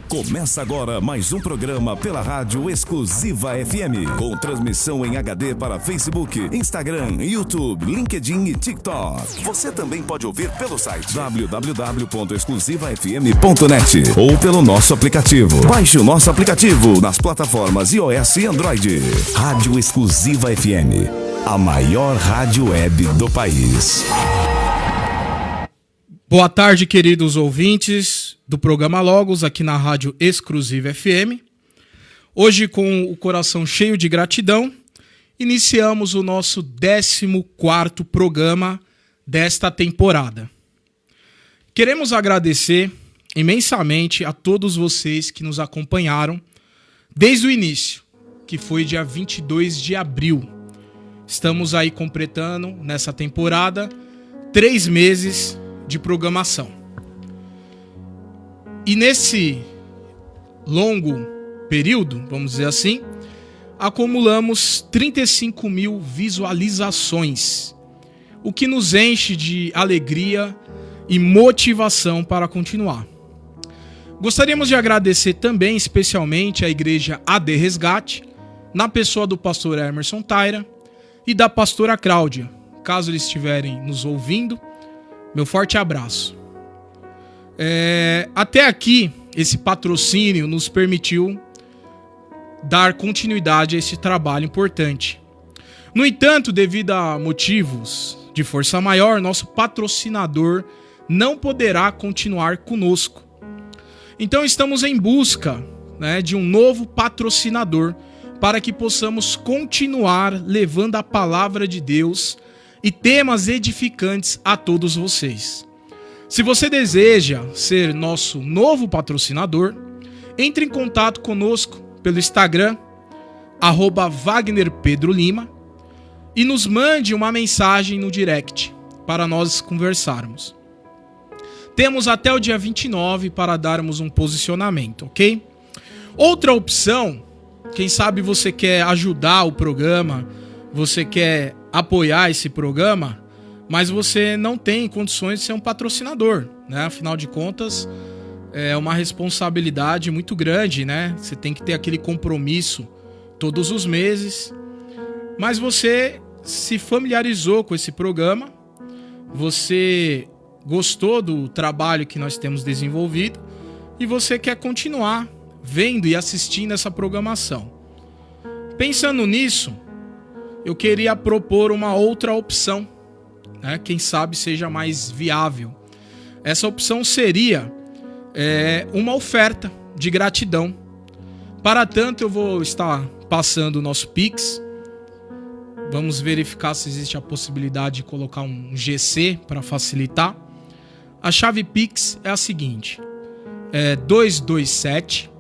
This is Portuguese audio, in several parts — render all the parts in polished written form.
Começa agora mais um programa pela Rádio Exclusiva FM, com transmissão em HD para Facebook, Instagram, YouTube, LinkedIn e TikTok. Você também pode ouvir pelo site www.exclusivafm.net ou pelo nosso aplicativo. Baixe o nosso aplicativo nas plataformas iOS e Android. Rádio Exclusiva FM, a maior rádio web do país. Boa tarde, queridos ouvintes do programa Logos, aqui na Rádio Exclusiva FM. Hoje, com o coração cheio de gratidão, iniciamos o nosso 14º programa desta temporada. Queremos agradecer imensamente a todos vocês que nos acompanharam desde o início, que foi dia 22 de abril. Estamos aí completando, nessa temporada, 3 meses de programação. E nesse longo período, vamos dizer assim, acumulamos 35 mil visualizações, o que nos enche de alegria e motivação para continuar. Gostaríamos de agradecer também, especialmente, à Igreja AD Resgate, na pessoa do pastor Emerson Taira e da pastora Cláudia. Caso eles estiverem nos ouvindo, meu forte abraço. Até aqui, esse patrocínio nos permitiu dar continuidade a esse trabalho importante. No entanto, devido a motivos de força maior, nosso patrocinador não poderá continuar conosco. Então estamos em busca, de um novo patrocinador para que possamos continuar levando a palavra de Deus e temas edificantes a todos vocês. Se você deseja ser nosso novo patrocinador, entre em contato conosco pelo Instagram, @WagnerPedroLima, e nos mande uma mensagem no direct para nós conversarmos. Temos até o dia 29 para darmos um posicionamento, ok? Outra opção, quem sabe você quer ajudar o programa, você quer apoiar esse programa, mas você não tem condições de ser um patrocinador, Afinal de contas, é uma responsabilidade muito grande, Você tem que ter aquele compromisso todos os meses, mas você se familiarizou com esse programa, você gostou do trabalho que nós temos desenvolvido e você quer continuar vendo e assistindo essa programação. Pensando nisso, eu queria propor uma outra opção, quem sabe seja mais viável. Essa opção seria uma oferta de gratidão. Para tanto, eu vou estar passando o nosso Pix. Vamos verificar se existe a possibilidade de colocar um GC para facilitar. A chave Pix é a seguinte: 227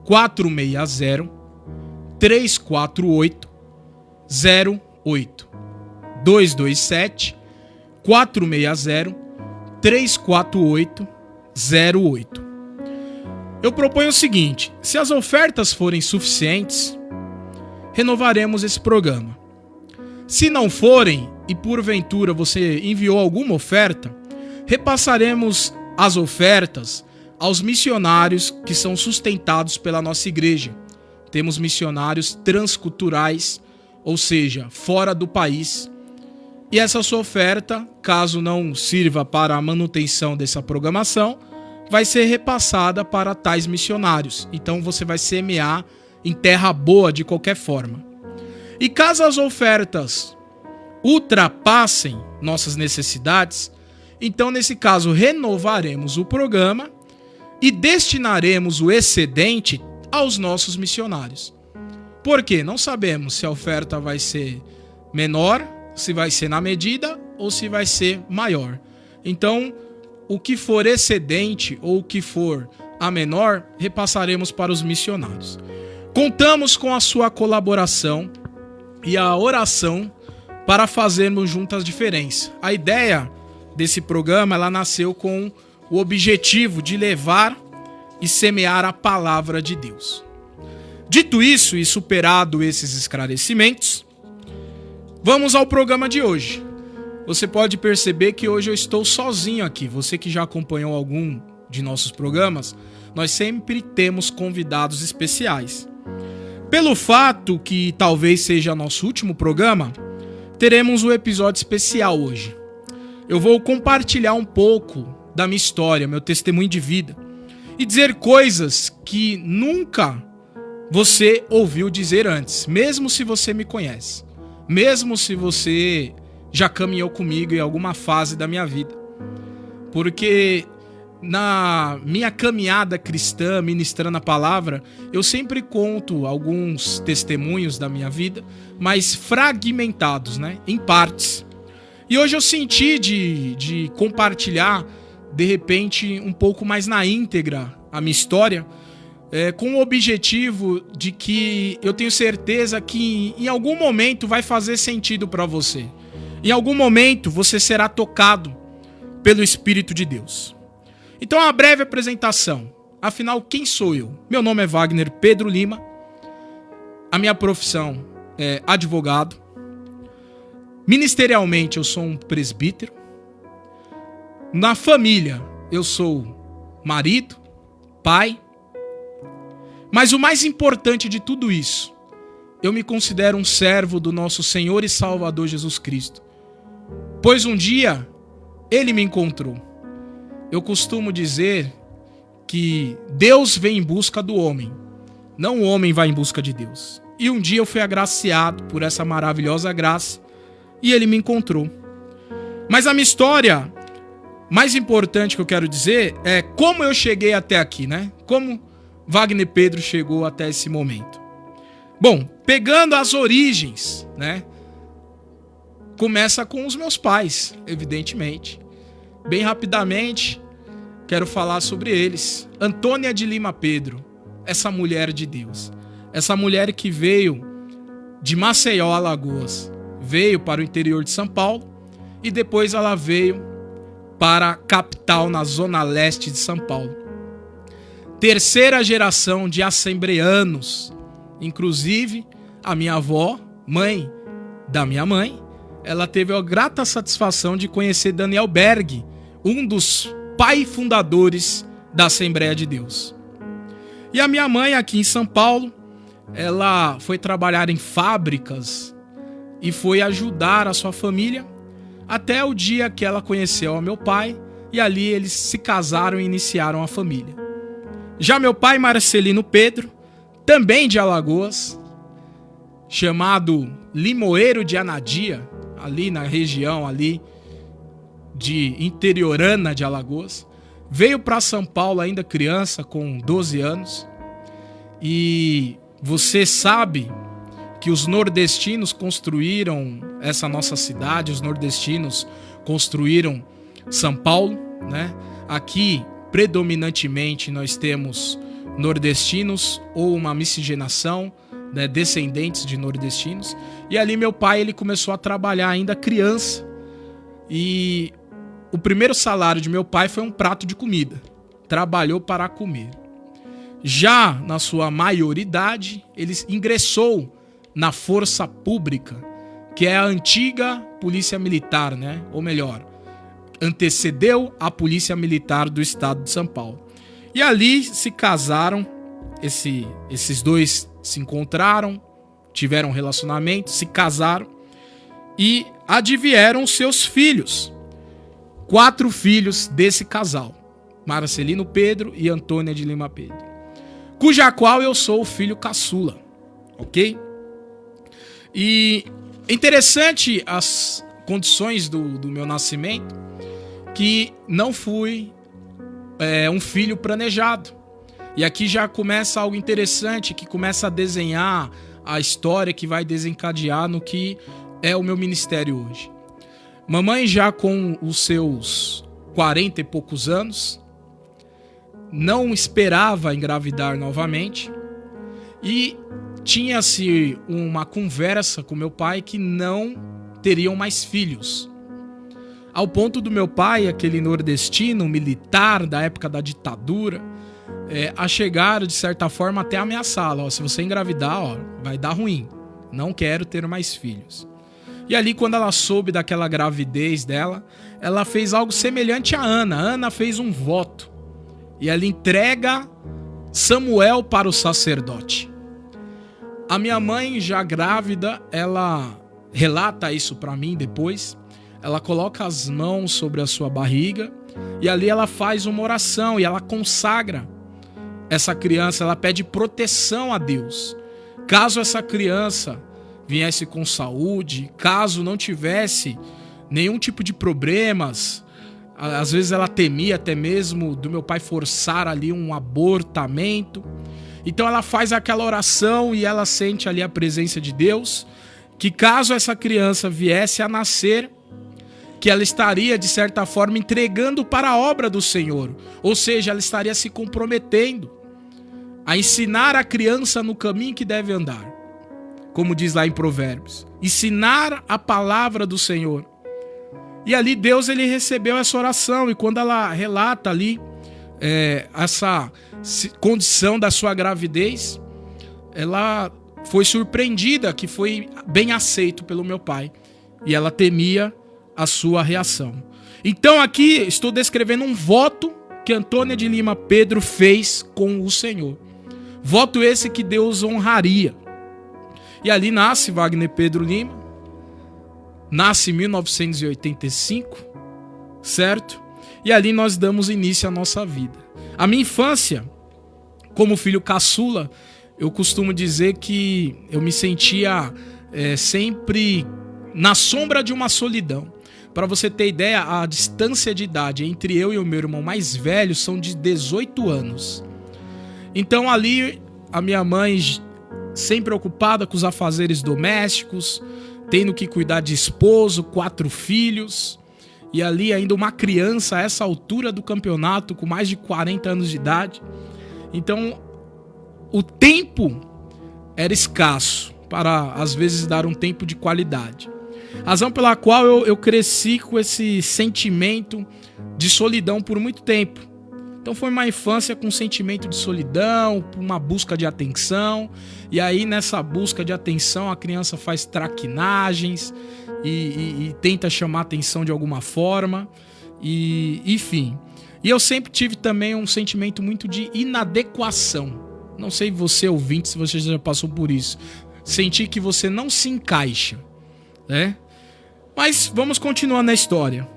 460 348 08 227 460 348 08. Eu proponho o seguinte: se as ofertas forem suficientes, renovaremos esse programa. Se não forem e porventura você enviou alguma oferta, repassaremos as ofertas aos missionários que são sustentados pela nossa igreja. Temos missionários transculturais, ou seja, fora do país. E essa sua oferta, caso não sirva para a manutenção dessa programação, vai ser repassada para tais missionários. Então você vai semear em terra boa de qualquer forma. E caso as ofertas ultrapassem nossas necessidades, então nesse caso renovaremos o programa e destinaremos o excedente aos nossos missionários. Por quê? Não sabemos se a oferta vai ser menor, se vai ser na medida ou se vai ser maior. Então, o que for excedente ou o que for a menor, repassaremos para os missionários. Contamos com a sua colaboração e a oração para fazermos juntas a diferença. A ideia desse programa, ela nasceu com o objetivo de levar e semear a palavra de Deus. Dito isso e superado esses esclarecimentos, vamos ao programa de hoje. você pode perceber que hoje eu estou sozinho aqui. Você que já acompanhou algum de nossos programas, nós sempre temos convidados especiais. Pelo fato que talvez seja nosso último programa, teremos um episódio especial hoje. Eu vou compartilhar um pouco da minha história, meu testemunho de vida, e dizer coisas que nunca você ouviu dizer antes, mesmo se você me conhece, mesmo se você já caminhou comigo em alguma fase da minha vida. Porque na minha caminhada cristã, ministrando a palavra, eu sempre conto alguns testemunhos da minha vida, mas fragmentados, né, em partes. E hoje eu senti de compartilhar, de repente, um pouco mais na íntegra a minha história, com o objetivo de que eu tenho certeza que em algum momento vai fazer sentido para você. Em algum momento você será tocado pelo Espírito de Deus. Então, uma breve apresentação. Afinal, quem sou eu? Meu nome é Wagner Pedro Lima. A minha profissão é advogado. Ministerialmente, eu sou um presbítero. Na família, eu sou marido, pai. Mas o mais importante de tudo isso, eu me considero um servo do nosso Senhor e Salvador Jesus Cristo. Pois um dia, Ele me encontrou. Eu costumo dizer que Deus vem em busca do homem, não o homem vai em busca de Deus. E um dia eu fui agraciado por essa maravilhosa graça e Ele me encontrou. Mas a minha história mais importante que eu quero dizer é como eu cheguei até aqui, né? Como Wagner Pedro chegou até esse momento. Bom, pegando as origens, né? Começa com os meus pais, evidentemente. Bem rapidamente, quero falar sobre eles. Antônia de Lima Pedro, essa mulher de Deus. Essa mulher que veio de Maceió, Alagoas. Veio para o interior de São Paulo e depois ela veio para a capital, na zona leste de São Paulo. Terceira geração de assembleanos. Inclusive, a minha avó, mãe da minha mãe, ela teve a grata satisfação de conhecer Daniel Berg, um dos pais fundadores da Assembleia de Deus. E a minha mãe, aqui em São Paulo, ela foi trabalhar em fábricas e foi ajudar a sua família até o dia que ela conheceu o meu pai e ali eles se casaram e iniciaram a família. Já meu pai, Marcelino Pedro, também de Alagoas, chamado Limoeiro de Anadia, ali na região ali de interiorana de Alagoas, veio para São Paulo ainda criança, com 12 anos, e você sabe que os nordestinos construíram essa nossa cidade, os nordestinos construíram São Paulo, né? Aqui, predominantemente, nós temos nordestinos ou uma miscigenação, né, descendentes de nordestinos. E ali meu pai, ele começou a trabalhar ainda criança. E o primeiro salário de meu pai foi um prato de comida. Trabalhou para comer. Já na sua maioridade, ele ingressou na força pública, que é a antiga polícia militar, né? Ou melhor, antecedeu a polícia militar do estado de São Paulo. E ali se casaram, esses dois se encontraram, tiveram um relacionamento, se casaram e advieram seus filhos. 4 filhos desse casal, Marcelino Pedro e Antônia de Lima Pedro, cuja qual eu sou o filho caçula, ok? E interessante as condições do meu nascimento, que não fui um filho planejado. E aqui já começa algo interessante, que começa a desenhar a história que vai desencadear no que é o meu ministério hoje. Mamãe, já com os seus 40 e poucos anos, não esperava engravidar novamente e tinha-se uma conversa com meu pai que não teriam mais filhos. Ao ponto do meu pai, aquele nordestino militar da época da ditadura, a chegar, de certa forma, até ameaçá-la. Se você engravidar, vai dar ruim. Não quero ter mais filhos. E ali, quando ela soube daquela gravidez dela, ela fez algo semelhante a Ana. Ana fez um voto. E ela entrega Samuel para o sacerdote. A minha mãe, já grávida, ela relata isso para mim depois. Ela coloca as mãos sobre a sua barriga e ali ela faz uma oração e ela consagra essa criança. Ela pede proteção a Deus. Caso essa criança viesse com saúde, caso não tivesse nenhum tipo de problemas, às vezes ela temia até mesmo do meu pai forçar ali um abortamento. Então ela faz aquela oração e ela sente ali a presença de Deus, que caso essa criança viesse a nascer, que ela estaria de certa forma entregando para a obra do Senhor. Ou seja, ela estaria se comprometendo a ensinar a criança no caminho que deve andar. Como diz lá em Provérbios, ensinar a palavra do Senhor. E ali Deus, ele recebeu essa oração, e quando ela relata ali essa condição da sua gravidez, ela foi surpreendida, que foi bem aceito pelo meu pai, e ela temia a sua reação. Então aqui estou descrevendo um voto que Antônia de Lima Pedro fez com o Senhor. Voto esse que Deus honraria. E ali nasce Wagner Pedro Lima, nasce em 1985, certo? E ali nós damos início à nossa vida. A minha infância, como filho caçula, eu costumo dizer que eu me sentia sempre na sombra de uma solidão. Para você ter ideia, a distância de idade entre eu e o meu irmão mais velho são de 18 anos. Então ali a minha mãe, sempre ocupada com os afazeres domésticos, tendo que cuidar de esposo, 4 filhos, e ali ainda uma criança a essa altura do campeonato, com mais de 40 anos de idade. Então o tempo era escasso para, às vezes, dar um tempo de qualidade. Razão pela qual eu cresci com esse sentimento de solidão por muito tempo. Então foi uma infância com sentimento de solidão, uma busca de atenção. E aí nessa busca de atenção a criança faz traquinagens e tenta chamar atenção de alguma forma. E enfim. E eu sempre tive também um sentimento muito de inadequação. Não sei você, ouvinte, se você já passou por isso. Sentir que você não se encaixa, né? Mas vamos continuar na história.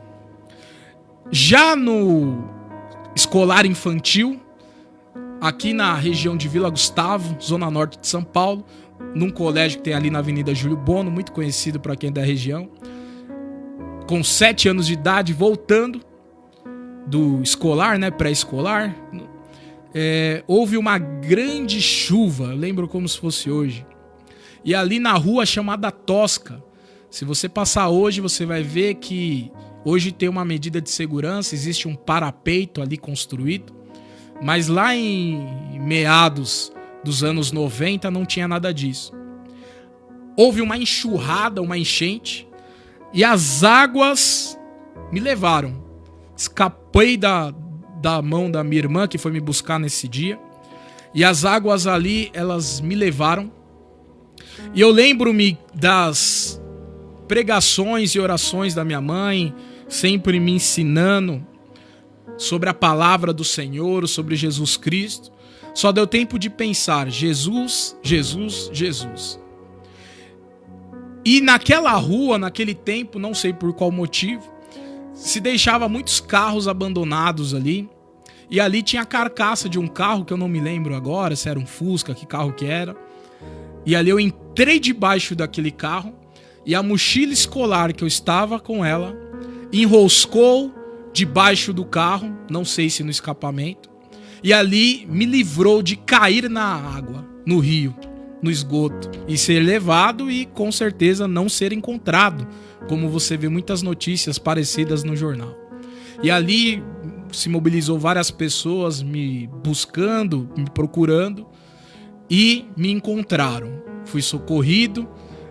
Já no escolar infantil, aqui na região de Vila Gustavo, zona norte de São Paulo, num colégio que tem ali na Avenida Júlio Bono, muito conhecido para quem é da região, com 7 anos de idade, voltando do escolar, né, pré-escolar, houve uma grande chuva, eu lembro como se fosse hoje, e ali na rua chamada Tosca, se você passar hoje, você vai ver que hoje tem uma medida de segurança, existe um parapeito ali construído, mas lá em meados dos anos 90 não tinha nada disso. Houve uma enxurrada, uma enchente, e as águas me levaram. Escapei da mão da minha irmã, que foi me buscar nesse dia, e as águas ali, elas me levaram. E eu lembro-me das pregações e orações da minha mãe, sempre me ensinando sobre a palavra do Senhor, sobre Jesus Cristo. Só deu tempo de pensar: Jesus, Jesus, Jesus. E naquela rua, naquele tempo, não sei por qual motivo, se deixava muitos carros abandonados ali. E ali tinha a carcaça de um carro que eu não me lembro agora, se era um Fusca, que carro que era. E ali eu entrei debaixo daquele carro, e a mochila escolar que eu estava com ela enroscou debaixo do carro, não sei se no escapamento, e ali me livrou de cair na água, no rio, no esgoto, e ser levado e com certeza não ser encontrado, como você vê muitas notícias parecidas no jornal. E ali se mobilizou várias pessoas me buscando, me procurando, e me encontraram. Fui socorrido.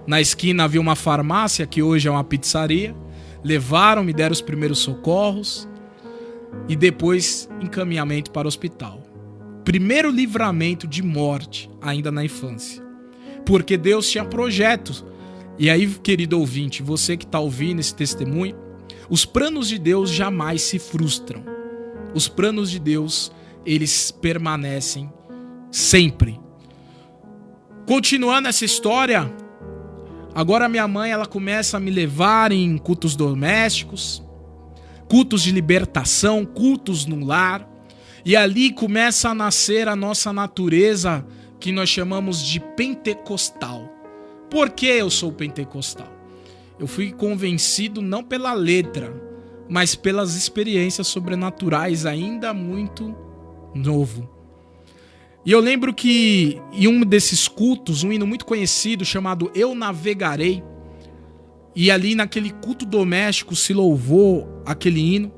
Na esquina havia uma farmácia, que hoje é uma pizzaria. Levaram, me deram os primeiros socorros e depois encaminhamento para o hospital. Primeiro livramento de morte ainda na infância. Porque Deus tinha projetos E aí, querido ouvinte, você que está ouvindo esse testemunho, os planos de Deus jamais se frustram. Os planos de Deus, eles permanecem sempre. Continuando essa história, agora minha mãe ela começa a me levar em cultos domésticos, cultos de libertação, cultos no lar. E ali começa a nascer a nossa natureza que nós chamamos de pentecostal. Por que eu sou pentecostal? Eu fui convencido não pela letra, mas pelas experiências sobrenaturais, ainda muito novo. E eu lembro que em um desses cultos, um hino muito conhecido chamado Eu Navegarei, e ali naquele culto doméstico se louvou aquele hino,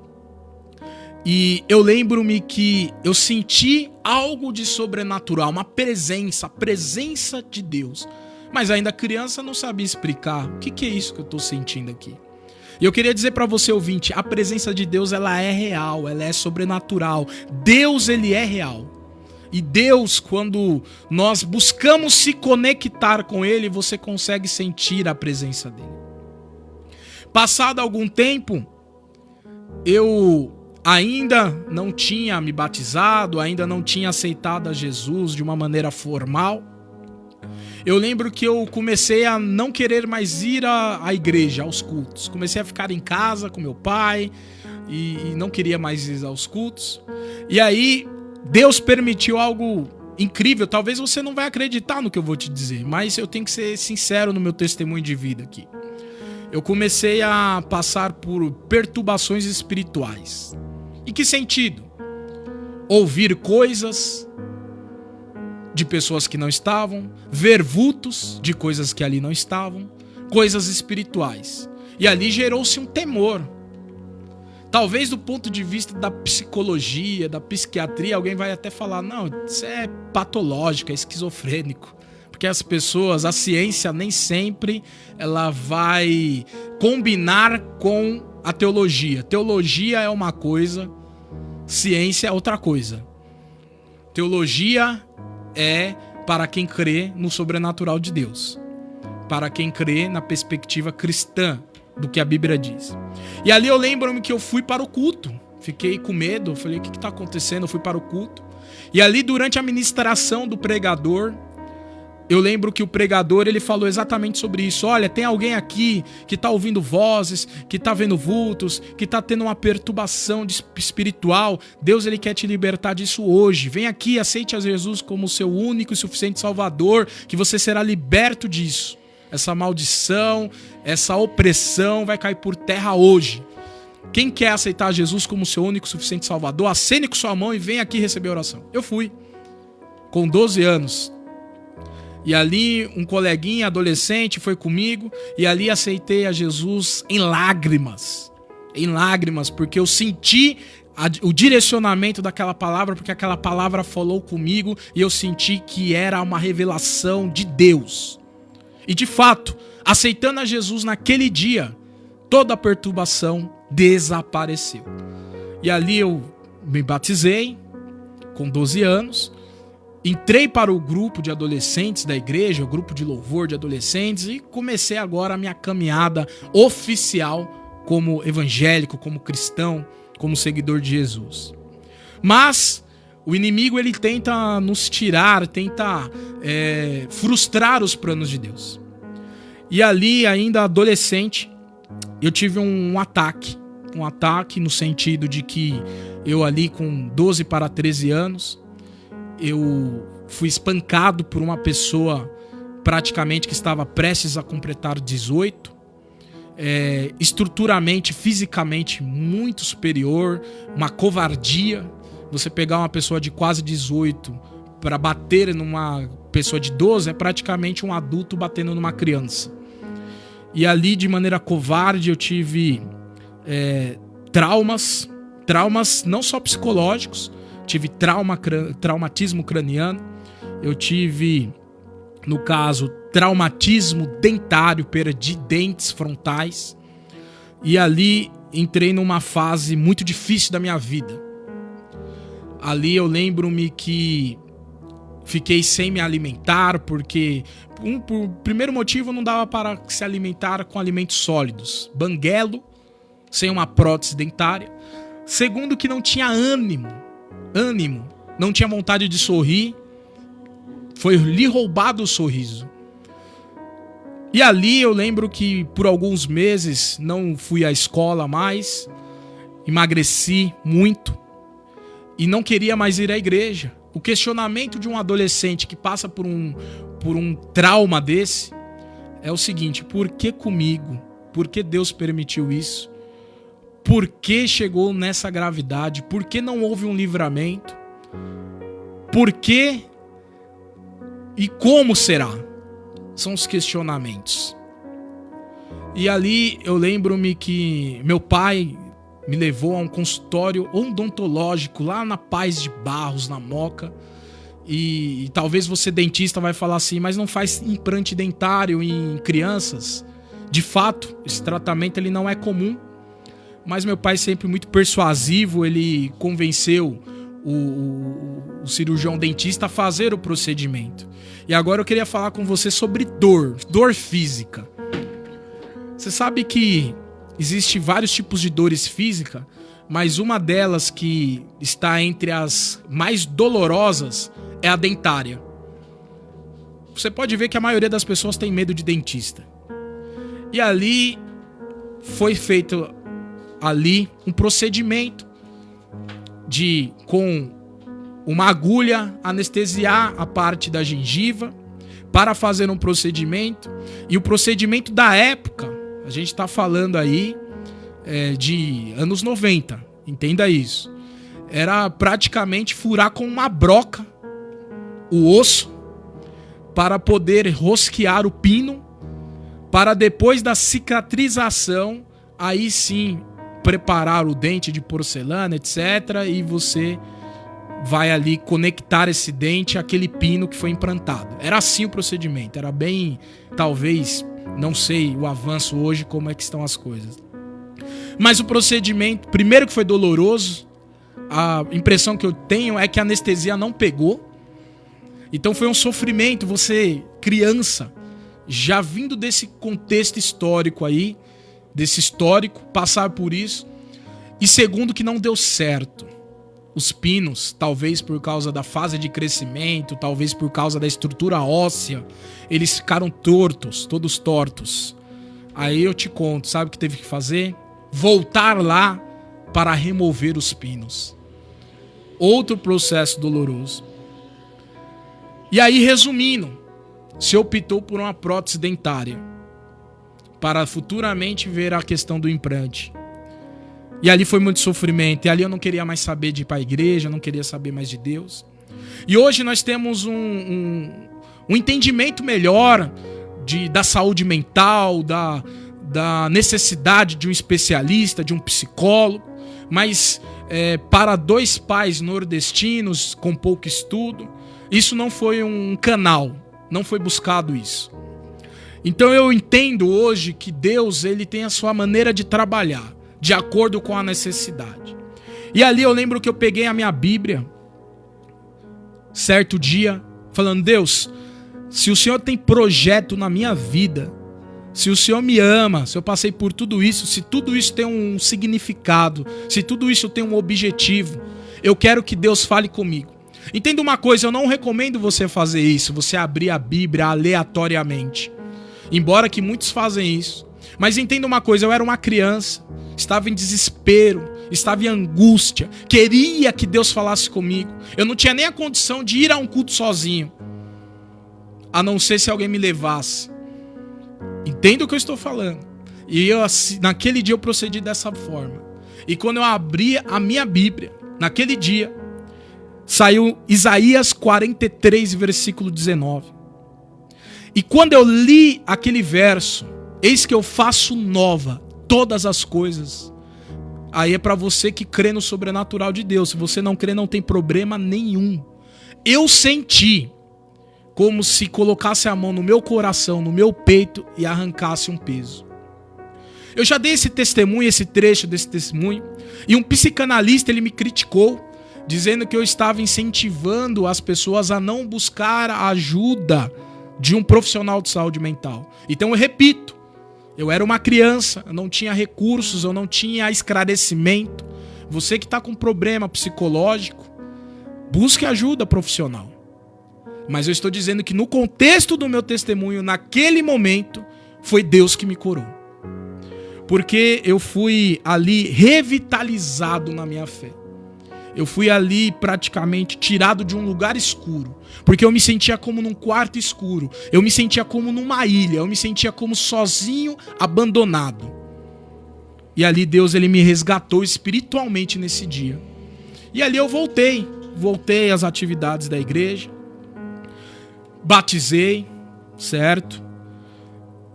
e eu lembro-me que eu senti algo de sobrenatural, uma presença, a presença de Deus. Mas ainda criança não sabia explicar o que é isso que eu estou sentindo aqui. E eu queria dizer para você, ouvinte, a presença de Deus ela é real, ela é sobrenatural. Deus ele é real. E Deus, quando nós buscamos se conectar com Ele, você consegue sentir a presença dele. Passado algum tempo, eu ainda não tinha me batizado, ainda não tinha aceitado a Jesus de uma maneira formal. Eu lembro que eu comecei a não querer mais ir à igreja, aos cultos. Comecei a ficar em casa com meu pai e não queria mais ir aos cultos. E aí Deus permitiu algo incrível. Talvez você não vai acreditar no que eu vou te dizer, mas eu tenho que ser sincero no meu testemunho de vida aqui. Eu comecei a passar por perturbações espirituais. Em que sentido? Ouvir coisas de pessoas que não estavam, ver vultos de coisas que ali não estavam, coisas espirituais. E ali gerou-se um temor. Talvez do ponto de vista da psicologia, da psiquiatria, alguém vai até falar, não, isso é patológico, é esquizofrênico. Porque as pessoas, a ciência nem sempre ela vai combinar com a teologia. Teologia é uma coisa, ciência é outra coisa. Teologia é para quem crê no sobrenatural de Deus, para quem crê na perspectiva cristã do que a Bíblia diz. E ali eu lembro-me que eu fui para o culto, fiquei com medo, falei, o que está acontecendo? Eu fui para o culto, e ali durante a ministração do pregador, eu lembro que o pregador ele falou exatamente sobre isso. Olha, tem alguém aqui que está ouvindo vozes, que está vendo vultos, que está tendo uma perturbação espiritual. Deus ele quer te libertar disso hoje. Vem aqui, aceite a Jesus como seu único e suficiente Salvador, que você será liberto disso. Essa maldição, essa opressão vai cair por terra hoje. Quem quer aceitar Jesus como seu único e suficiente Salvador, acene com sua mão e vem aqui receber a oração. Eu fui, com 12 anos. E ali um coleguinha adolescente foi comigo e ali aceitei a Jesus em lágrimas, porque eu senti o direcionamento daquela palavra, porque aquela palavra falou comigo e eu senti que era uma revelação de Deus. E de fato, aceitando a Jesus naquele dia, toda a perturbação desapareceu. E ali eu me batizei com 12 anos. Entrei para o grupo de adolescentes da igreja, o grupo de louvor de adolescentes, e comecei agora a minha caminhada oficial como evangélico, como cristão, como seguidor de Jesus. Mas o inimigo ele tenta nos tirar, tenta frustrar os planos de Deus. E ali, ainda adolescente, eu tive um ataque no sentido de que eu ali com 12 para 13 anos, eu fui espancado por uma pessoa praticamente que estava prestes a completar 18, estruturalmente, fisicamente muito superior, uma covardia. Você pegar uma pessoa de quase 18 para bater numa pessoa de 12 é praticamente um adulto batendo numa criança. E ali, de maneira covarde, eu tive traumas não só psicológicos, tive traumatismo craniano, eu tive, no caso, traumatismo dentário, perda de dentes frontais, e ali entrei numa fase muito difícil da minha vida. Ali eu lembro-me que fiquei sem me alimentar, porque por primeiro motivo não dava para se alimentar com alimentos sólidos. Banguelo, sem uma prótese dentária. Segundo, que não tinha ânimo, não tinha vontade de sorrir. Foi lhe roubado o sorriso. E ali eu lembro que por alguns meses não fui à escola mais, emagreci muito e não queria mais ir à igreja. O questionamento de um adolescente que passa por um trauma desse é o seguinte: por que comigo? Por que Deus permitiu isso? Por que chegou nessa gravidade? Por que não houve um livramento? Por que e como será? São os questionamentos. E ali eu lembro-me que meu pai me levou a um consultório odontológico lá na Paz de Barros, na Moca. E talvez você, dentista, vai falar assim: mas não faz implante dentário em crianças? De fato, esse tratamento ele não é comum. Mas meu pai, sempre muito persuasivo, ele convenceu o cirurgião dentista a fazer o procedimento. E agora eu queria falar com você sobre dor física. Você sabe que existem vários tipos de dores físicas, mas uma delas que está entre as mais dolorosas é a dentária. Você pode ver que a maioria das pessoas tem medo de dentista. E ali foi feito um procedimento de, com uma agulha, anestesiar a parte da gengiva para fazer um procedimento. E o procedimento da época, a gente está falando aí de anos 90, entenda isso. Era praticamente furar com uma broca o osso para poder rosquear o pino, para depois da cicatrização, aí sim preparar o dente de porcelana, etc. E você vai ali conectar esse dente àquele pino que foi implantado. Era assim o procedimento. Era bem, talvez, não sei o avanço hoje, como é que estão as coisas. Mas o procedimento, primeiro que foi doloroso, a impressão que eu tenho é que a anestesia não pegou. Então foi um sofrimento, você, criança, já vindo desse contexto histórico aí, desse histórico, passar por isso. E segundo, que não deu certo. Os pinos, talvez por causa da fase de crescimento, talvez por causa da estrutura óssea, eles ficaram tortos, todos tortos. Aí eu te conto, sabe o que teve que fazer? Voltar lá para remover os pinos. Outro processo doloroso. E aí, resumindo, se optou por uma prótese dentária para futuramente ver a questão do implante. E ali foi muito sofrimento. E ali eu não queria mais saber de ir para a igreja, não queria saber mais de Deus. E hoje nós temos um entendimento melhor da saúde mental, da necessidade de um especialista, de um psicólogo. Mas para dois pais nordestinos com pouco estudo, isso não foi um canal, não foi buscado isso. Então eu entendo hoje que Deus, ele tem a sua maneira de trabalhar, de acordo com a necessidade. E ali eu lembro que eu peguei a minha Bíblia, certo dia, falando: Deus, se o Senhor tem projeto na minha vida, se o Senhor me ama, se eu passei por tudo isso, se tudo isso tem um significado, se tudo isso tem um objetivo, eu quero que Deus fale comigo. Entenda uma coisa, eu não recomendo você fazer isso, você abrir a Bíblia aleatoriamente. Embora que muitos fazem isso. Mas entenda uma coisa, eu era uma criança, estava em desespero, estava em angústia, queria que Deus falasse comigo. Eu não tinha nem a condição de ir a um culto sozinho, a não ser se alguém me levasse. Entenda o que eu estou falando. E naquele dia eu procedi dessa forma. E quando eu abri a minha Bíblia, naquele dia, saiu Isaías 43, versículo 19. E quando eu li aquele verso, eis que eu faço nova todas as coisas. Aí é para você que crê no sobrenatural de Deus. Se você não crê, não tem problema nenhum. Eu senti como se colocasse a mão no meu coração, no meu peito e arrancasse um peso. Eu já dei esse testemunho, esse trecho desse testemunho, e um psicanalista, ele me criticou, dizendo que eu estava incentivando as pessoas a não buscar a ajuda de um profissional de saúde mental. Então eu repito, eu era uma criança, eu não tinha recursos, eu não tinha esclarecimento. Você que está com problema psicológico, busque ajuda profissional. Mas eu estou dizendo que no contexto do meu testemunho, naquele momento, foi Deus que me curou. Porque eu fui ali revitalizado na minha fé. Eu fui ali praticamente tirado de um lugar escuro. Porque eu me sentia como num quarto escuro. Eu me sentia como numa ilha. Eu me sentia como sozinho, abandonado. E ali Deus ele me resgatou espiritualmente nesse dia. E ali eu voltei. Voltei às atividades da igreja. Batizei, certo?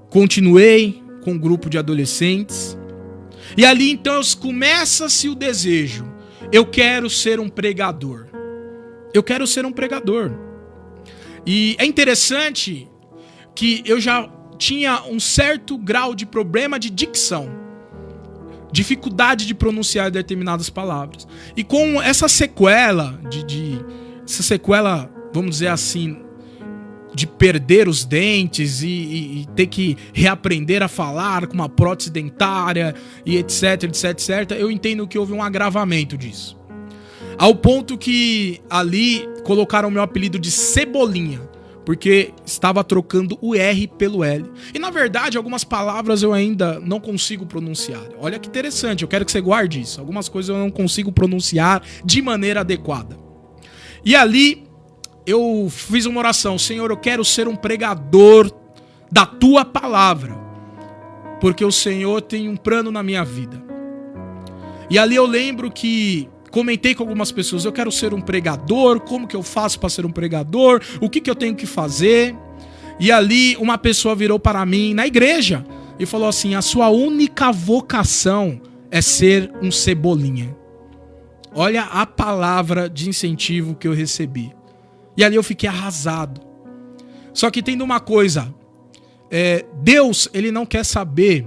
Continuei com um grupo de adolescentes. E ali então começa-se o desejo. Eu quero ser um pregador. Eu quero ser um pregador. E é interessante que eu já tinha um certo grau de problema de dicção. Dificuldade de pronunciar determinadas palavras. E com essa sequela, essa sequela, vamos dizer assim, de perder os dentes e ter que reaprender a falar com uma prótese dentária e etc, etc, etc, eu entendo que houve um agravamento disso. Ao ponto que ali colocaram o meu apelido de Cebolinha, porque estava trocando o R pelo L. E na verdade, algumas palavras eu ainda não consigo pronunciar. Olha que interessante, eu quero que você guarde isso. Algumas coisas eu não consigo pronunciar de maneira adequada. E ali eu fiz uma oração: Senhor, eu quero ser um pregador da tua palavra, porque o Senhor tem um plano na minha vida. E ali eu lembro que comentei com algumas pessoas: eu quero ser um pregador, como que eu faço para ser um pregador, o que eu tenho que fazer. E ali uma pessoa virou para mim na igreja e falou assim: a sua única vocação é ser um Cebolinha. Olha a palavra de incentivo que eu recebi. E ali eu fiquei arrasado. Só que tem uma coisa, Deus ele não quer saber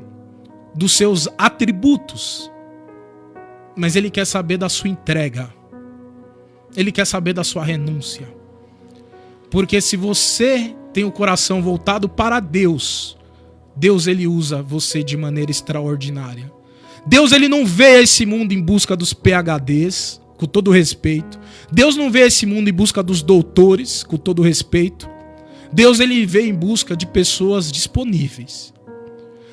dos seus atributos, mas ele quer saber da sua entrega. Ele quer saber da sua renúncia. Porque se você tem o coração voltado para Deus, Deus ele usa você de maneira extraordinária. Deus ele não vê esse mundo em busca dos PhDs, com todo respeito. Deus não vê esse mundo em busca dos doutores, com todo respeito. Deus ele vê em busca de pessoas disponíveis.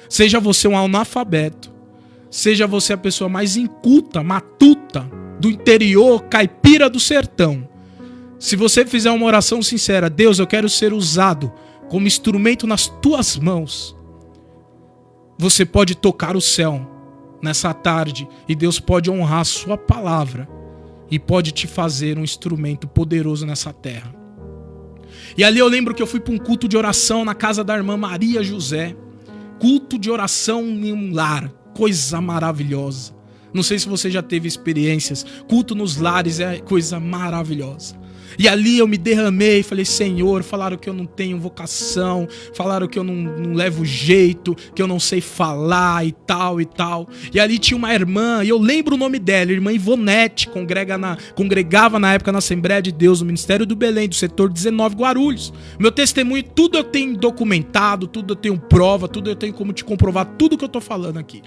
Seja você um analfabeto, seja você a pessoa mais inculta, matuta, do interior, caipira do sertão. Se você fizer uma oração sincera: Deus, eu quero ser usado como instrumento nas tuas mãos, você pode tocar o céu nessa tarde e Deus pode honrar a sua palavra e pode te fazer um instrumento poderoso nessa terra. E ali eu lembro que eu fui para um culto de oração na casa da irmã Maria José. Culto de oração em um lar. Coisa maravilhosa. Não sei se você já teve experiências. Culto nos lares é coisa maravilhosa. E ali eu me derramei e falei: Senhor, falaram que eu não tenho vocação, falaram que eu não levo jeito, que eu não sei falar e tal e tal. E ali tinha uma irmã, e eu lembro o nome dela, irmã Ivonete, congregava na época na Assembleia de Deus, no Ministério do Belém, do setor 19, Guarulhos. Meu testemunho, tudo eu tenho documentado, tudo eu tenho prova, tudo eu tenho como te comprovar tudo que eu tô falando aqui.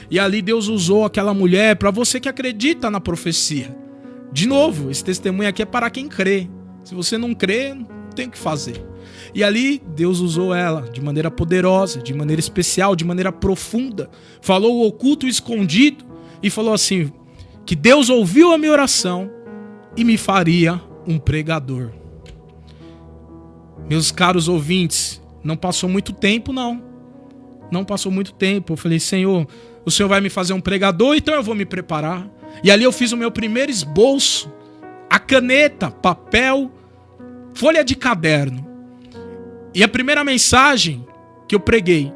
E ali Deus usou aquela mulher para você que acredita na profecia. De novo, esse testemunho aqui é para quem crê. Se você não crê, não tem o que fazer. E ali Deus usou ela de maneira poderosa, de maneira especial, de maneira profunda. Falou o oculto e escondido e falou assim: que Deus ouviu a minha oração e me faria um pregador. Meus caros ouvintes, não passou muito tempo não. Não passou muito tempo. Eu falei: Senhor, o Senhor vai me fazer um pregador, então eu vou me preparar. E ali eu fiz o meu primeiro esboço, a caneta, papel, folha de caderno. E a primeira mensagem que eu preguei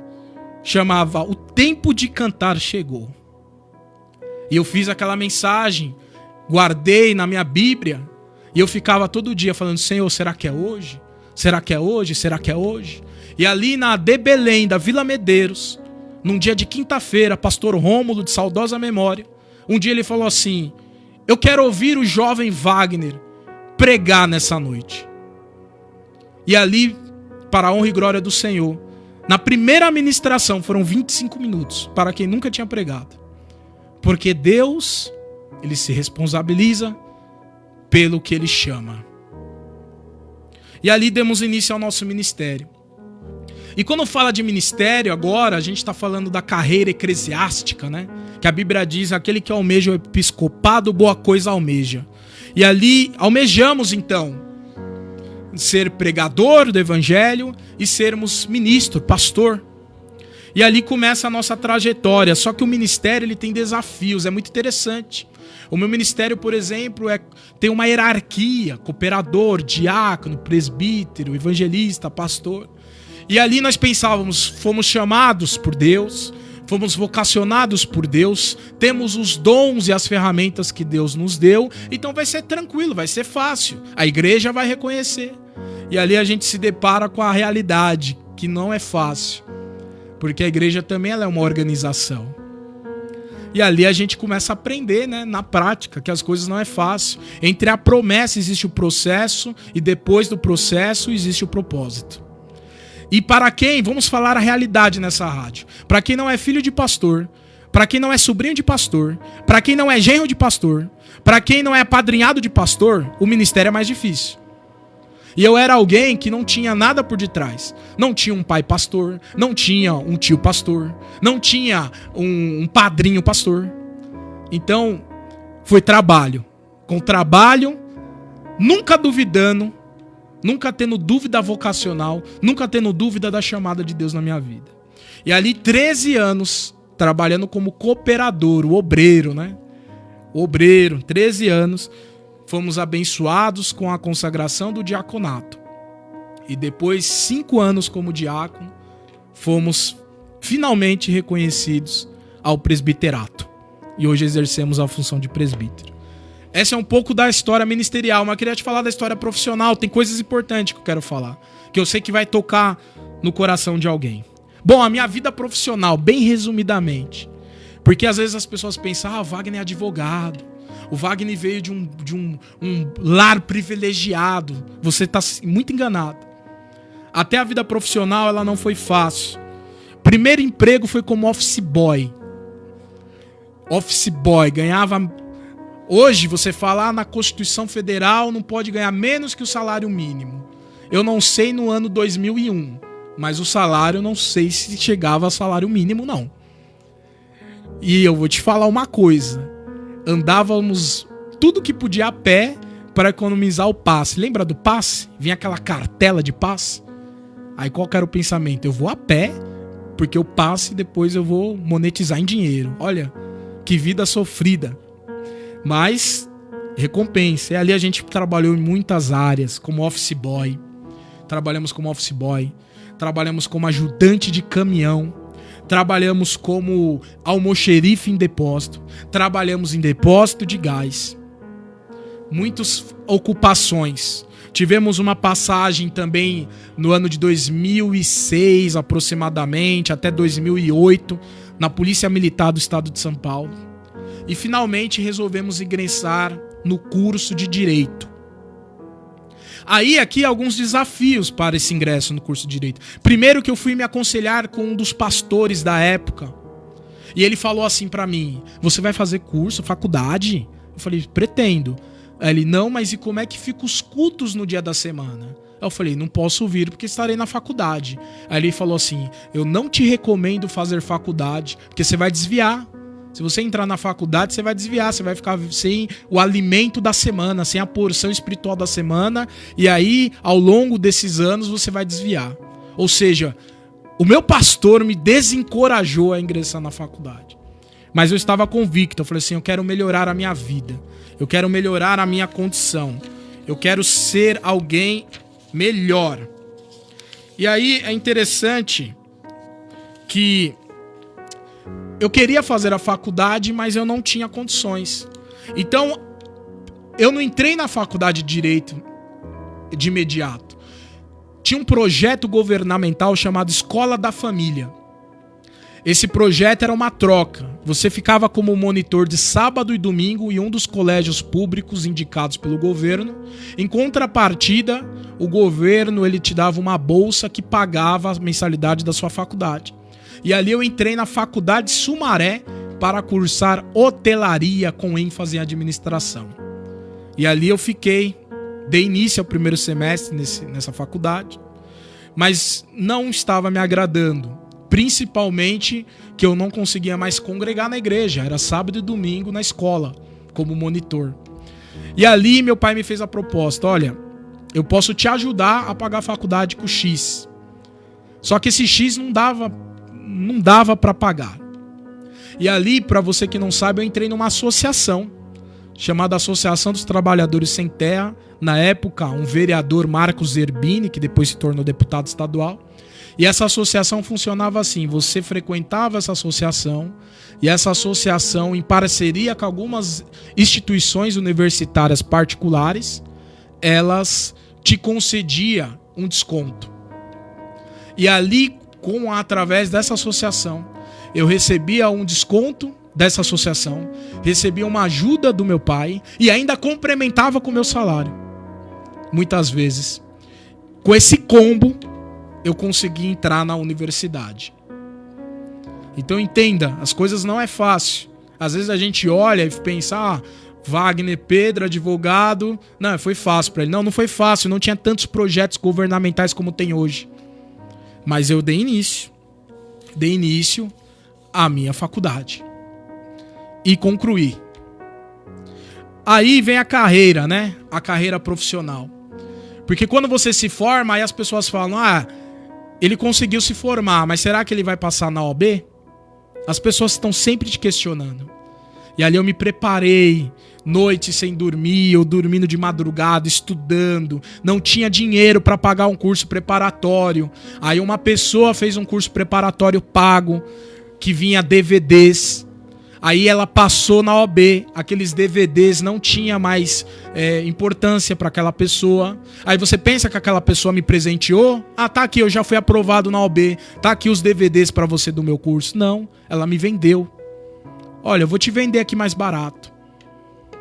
chamava: o tempo de cantar chegou. E eu fiz aquela mensagem, guardei na minha Bíblia, e eu ficava todo dia falando: Senhor, será que é hoje? Será que é hoje? Será que é hoje? E ali na de Belém, da Vila Medeiros, num dia de quinta-feira, pastor Rômulo, de saudosa memória, um dia ele falou assim: eu quero ouvir o jovem Wagner pregar nessa noite. E ali, para a honra e glória do Senhor, na primeira ministração foram 25 minutos, para quem nunca tinha pregado. Porque Deus, ele se responsabiliza pelo que ele chama. E ali demos início ao nosso ministério. E quando fala de ministério agora, a gente está falando da carreira eclesiástica, né? Que a Bíblia diz, aquele que almeja o episcopado, boa coisa almeja. E ali almejamos então ser pregador do evangelho e sermos ministro, pastor. E ali começa a nossa trajetória. Só que o ministério ele tem desafios, é muito interessante. O meu ministério, por exemplo, tem uma hierarquia: cooperador, diácono, presbítero, evangelista, pastor. E ali nós pensávamos, fomos chamados por Deus, fomos vocacionados por Deus, temos os dons e as ferramentas que Deus nos deu, então vai ser tranquilo, vai ser fácil, a igreja vai reconhecer. E ali a gente se depara com a realidade, que não é fácil, porque a igreja também ela é uma organização. E ali a gente começa a aprender, né, na prática, que as coisas não é fácil. Entre a promessa existe o processo, e depois do processo existe o propósito. E para quem, vamos falar a realidade nessa rádio, para quem não é filho de pastor, para quem não é sobrinho de pastor, para quem não é genro de pastor, para quem não é apadrinhado de pastor, o ministério é mais difícil. E eu era alguém que não tinha nada por detrás. Não tinha um pai pastor, não tinha um tio pastor, não tinha um padrinho pastor. Então, foi trabalho. Com trabalho, nunca duvidando, nunca tendo dúvida vocacional, nunca tendo dúvida da chamada de Deus na minha vida. E ali 13 anos trabalhando como cooperador, o obreiro, né? O obreiro, 13 anos, fomos abençoados com a consagração do diaconato. E depois 5 anos como diácono, fomos finalmente reconhecidos ao presbiterato. E hoje exercemos a função de presbítero. Essa é um pouco da história ministerial, mas eu queria te falar da história profissional. Tem coisas importantes que eu quero falar, que eu sei que vai tocar no coração de alguém. Bom, a minha vida profissional, bem resumidamente, porque às vezes as pessoas pensam, o Wagner é advogado, o Wagner veio de um lar privilegiado. Você está muito enganado. Até a vida profissional ela não foi fácil. Primeiro emprego foi como office boy. Office boy, ganhava... Hoje você fala, na Constituição Federal não pode ganhar menos que o salário mínimo. Eu não sei no ano 2001, mas o salário não sei se chegava a salário mínimo não. E eu vou te falar uma coisa, andávamos tudo que podia a pé para economizar o passe. Lembra do passe? Vinha aquela cartela de passe. Aí qual que era o pensamento? Eu vou a pé, porque o passe depois eu vou monetizar em dinheiro. Olha, que vida sofrida. Mas recompensa. E ali a gente trabalhou em muitas áreas, como office boy. Trabalhamos como office boy. Trabalhamos como ajudante de caminhão. Trabalhamos como almoxerife em depósito. Trabalhamos em depósito de gás. Muitas ocupações. Tivemos uma passagem também no ano de 2006, aproximadamente, até 2008, na Polícia Militar do Estado de São Paulo. E finalmente resolvemos ingressar no curso de Direito. Aí aqui alguns desafios para esse ingresso no curso de Direito. Primeiro que eu fui me aconselhar com um dos pastores da época. E ele falou assim pra mim, você vai fazer curso, faculdade? Eu falei, pretendo. Aí ele, não, mas e como é que ficam os cultos no dia da semana? Eu falei, não posso vir porque estarei na faculdade. Aí ele falou assim, eu não te recomendo fazer faculdade, porque você vai desviar. Se você entrar na faculdade, você vai desviar, você vai ficar sem o alimento da semana, sem a porção espiritual da semana, e aí, ao longo desses anos, você vai desviar. Ou seja, o meu pastor me desencorajou a ingressar na faculdade. Mas eu estava convicto, eu falei assim, eu quero melhorar a minha vida, eu quero melhorar a minha condição, eu quero ser alguém melhor. E aí é interessante que eu queria fazer a faculdade, mas eu não tinha condições. Então, eu não entrei na faculdade de Direito de imediato. Tinha um projeto governamental chamado Escola da Família. Esse projeto era uma troca. Você ficava como monitor de sábado e domingo em um dos colégios públicos indicados pelo governo. Em contrapartida, o governo ele te dava uma bolsa que pagava a mensalidade da sua faculdade. E ali eu entrei na Faculdade Sumaré para cursar hotelaria com ênfase em administração. E ali eu fiquei, dei início ao primeiro semestre nessa faculdade, mas não estava me agradando. Principalmente que eu não conseguia mais congregar na igreja. Era sábado e domingo na escola, como monitor. E ali meu pai me fez a proposta: olha, eu posso te ajudar a pagar a faculdade com X. Só que esse X não dava para pagar. E ali, para você que não sabe, eu entrei numa associação chamada Associação dos Trabalhadores Sem Terra. Na época, um vereador, Marcos Zerbini, que depois se tornou deputado estadual. E essa associação funcionava assim: você frequentava essa associação, e essa associação, em parceria com algumas instituições universitárias particulares, elas te concedia um desconto. E ali, através dessa associação, eu recebia um desconto dessa associação, recebia uma ajuda do meu pai e ainda complementava com o meu salário. Muitas vezes, com esse combo, eu consegui entrar na universidade. Então entenda, as coisas não é fácil. Às vezes a gente olha e pensa: Wagner Pedro, advogado, não, foi fácil para ele. Não foi fácil, não tinha tantos projetos governamentais como tem hoje. Mas eu dei início à minha faculdade e concluí. Aí vem a carreira, né? A carreira profissional. Porque quando você se forma, aí as pessoas falam: ele conseguiu se formar, mas será que ele vai passar na OAB? As pessoas estão sempre te questionando. E ali eu me preparei, noite sem dormir, eu dormindo de madrugada, estudando. Não tinha dinheiro para pagar um curso preparatório. Aí uma pessoa fez um curso preparatório pago, que vinha DVDs. Aí ela passou na OAB, aqueles DVDs não tinha mais importância para aquela pessoa. Aí você pensa que aquela pessoa me presenteou? Tá aqui, eu já fui aprovado na OAB, tá aqui os DVDs para você do meu curso. Não, ela me vendeu. Olha, eu vou te vender aqui mais barato.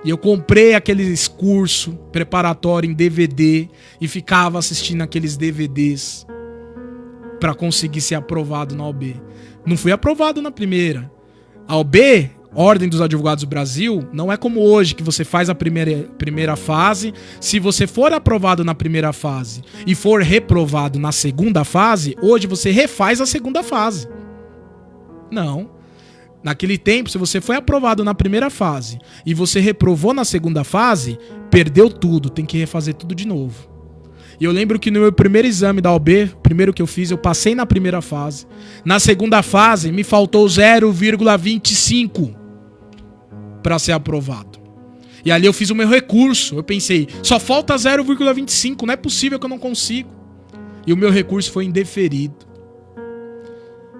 E eu comprei aqueles cursos preparatórios em DVD e ficava assistindo aqueles DVDs para conseguir ser aprovado na OAB. Não fui aprovado na primeira. A OAB, Ordem dos Advogados do Brasil, não é como hoje, que você faz a primeira fase. Se você for aprovado na primeira fase e for reprovado na segunda fase, hoje você refaz a segunda fase. Não. Naquele tempo, se você foi aprovado na primeira fase e você reprovou na segunda fase, perdeu tudo, tem que refazer tudo de novo. E eu lembro que no meu primeiro exame da OAB, primeiro que eu fiz, eu passei na primeira fase. Na segunda fase, me faltou 0,25 para ser aprovado. E ali eu fiz o meu recurso. Eu pensei, só falta 0,25, não é possível que eu não consigo. E o meu recurso foi indeferido.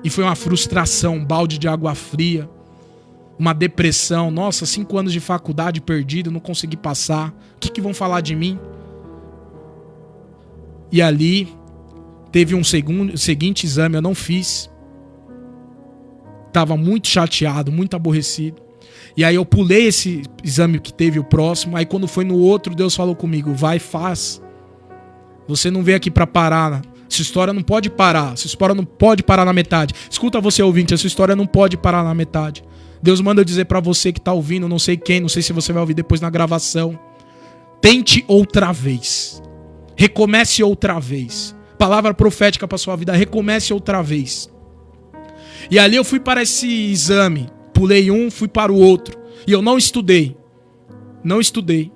E foi uma frustração, um balde de água fria, uma depressão. Nossa, 5 anos de faculdade perdido, não consegui passar. O que vão falar de mim? E ali teve um seguinte exame, eu não fiz. Tava muito chateado, muito aborrecido. E aí eu pulei esse exame que teve o próximo. Aí quando foi no outro, Deus falou comigo: vai, faz. Você não veio aqui para parar. Essa história não pode parar. Essa história não pode parar na metade. Escuta você, ouvinte, essa história não pode parar na metade. Deus manda eu dizer para você que tá ouvindo, não sei quem, não sei se você vai ouvir depois na gravação. Tente outra vez. Recomece outra vez. Palavra profética para sua vida. Recomece outra vez. E ali eu fui para esse exame. Pulei um, fui para o outro. E eu não estudei. Não estudei.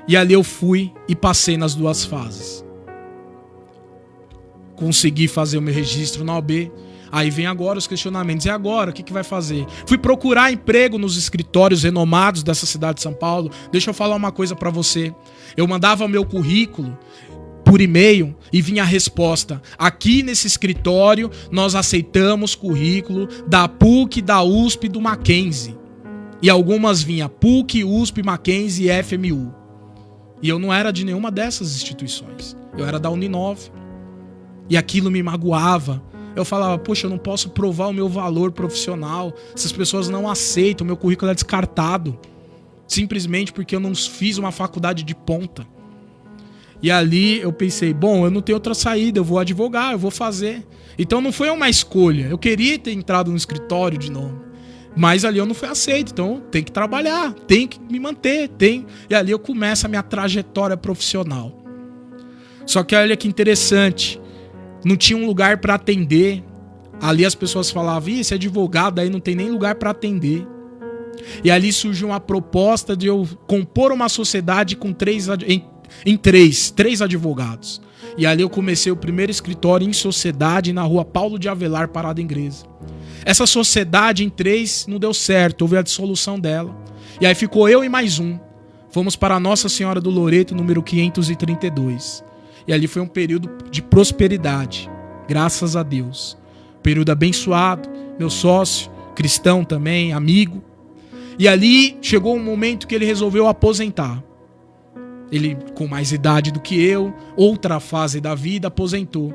E ali eu fui e passei nas 2 fases. Consegui fazer o meu registro na OAB. Aí vem agora os questionamentos. E agora? O que vai fazer? Fui procurar emprego nos escritórios renomados dessa cidade de São Paulo. Deixa eu falar uma coisa para você. Eu mandava o meu currículo por e-mail e vinha a resposta: aqui nesse escritório nós aceitamos currículo da PUC, da USP e do Mackenzie. E algumas vinha PUC, USP, Mackenzie e FMU. E eu não era de nenhuma dessas instituições. Eu era da Uninove. E aquilo me magoava. Eu falava, poxa, eu não posso provar o meu valor profissional. Essas pessoas não aceitam, o meu currículo é descartado. Simplesmente porque eu não fiz uma faculdade de ponta. E ali eu pensei, bom, eu não tenho outra saída, eu vou advogar, eu vou fazer. Então não foi uma escolha. Eu queria ter entrado no escritório de novo. Mas ali eu não fui aceito, então tem que trabalhar, tem que me manter, tem. E ali eu começo a minha trajetória profissional. Só que olha que interessante, não tinha um lugar para atender. Ali as pessoas falavam, esse advogado aí não tem nem lugar para atender. E ali surgiu uma proposta de eu compor uma sociedade com três advogados. E ali eu comecei o primeiro escritório em sociedade na rua Paulo de Avelar, Parada Inglesa. Essa sociedade em 3 não deu certo, houve a dissolução dela. E aí ficou eu e mais um. Fomos para Nossa Senhora do Loreto, número 532. E ali foi um período de prosperidade, graças a Deus. Período abençoado, meu sócio, cristão também, amigo. E ali chegou um momento que ele resolveu aposentar. Ele, com mais idade do que eu, outra fase da vida, aposentou.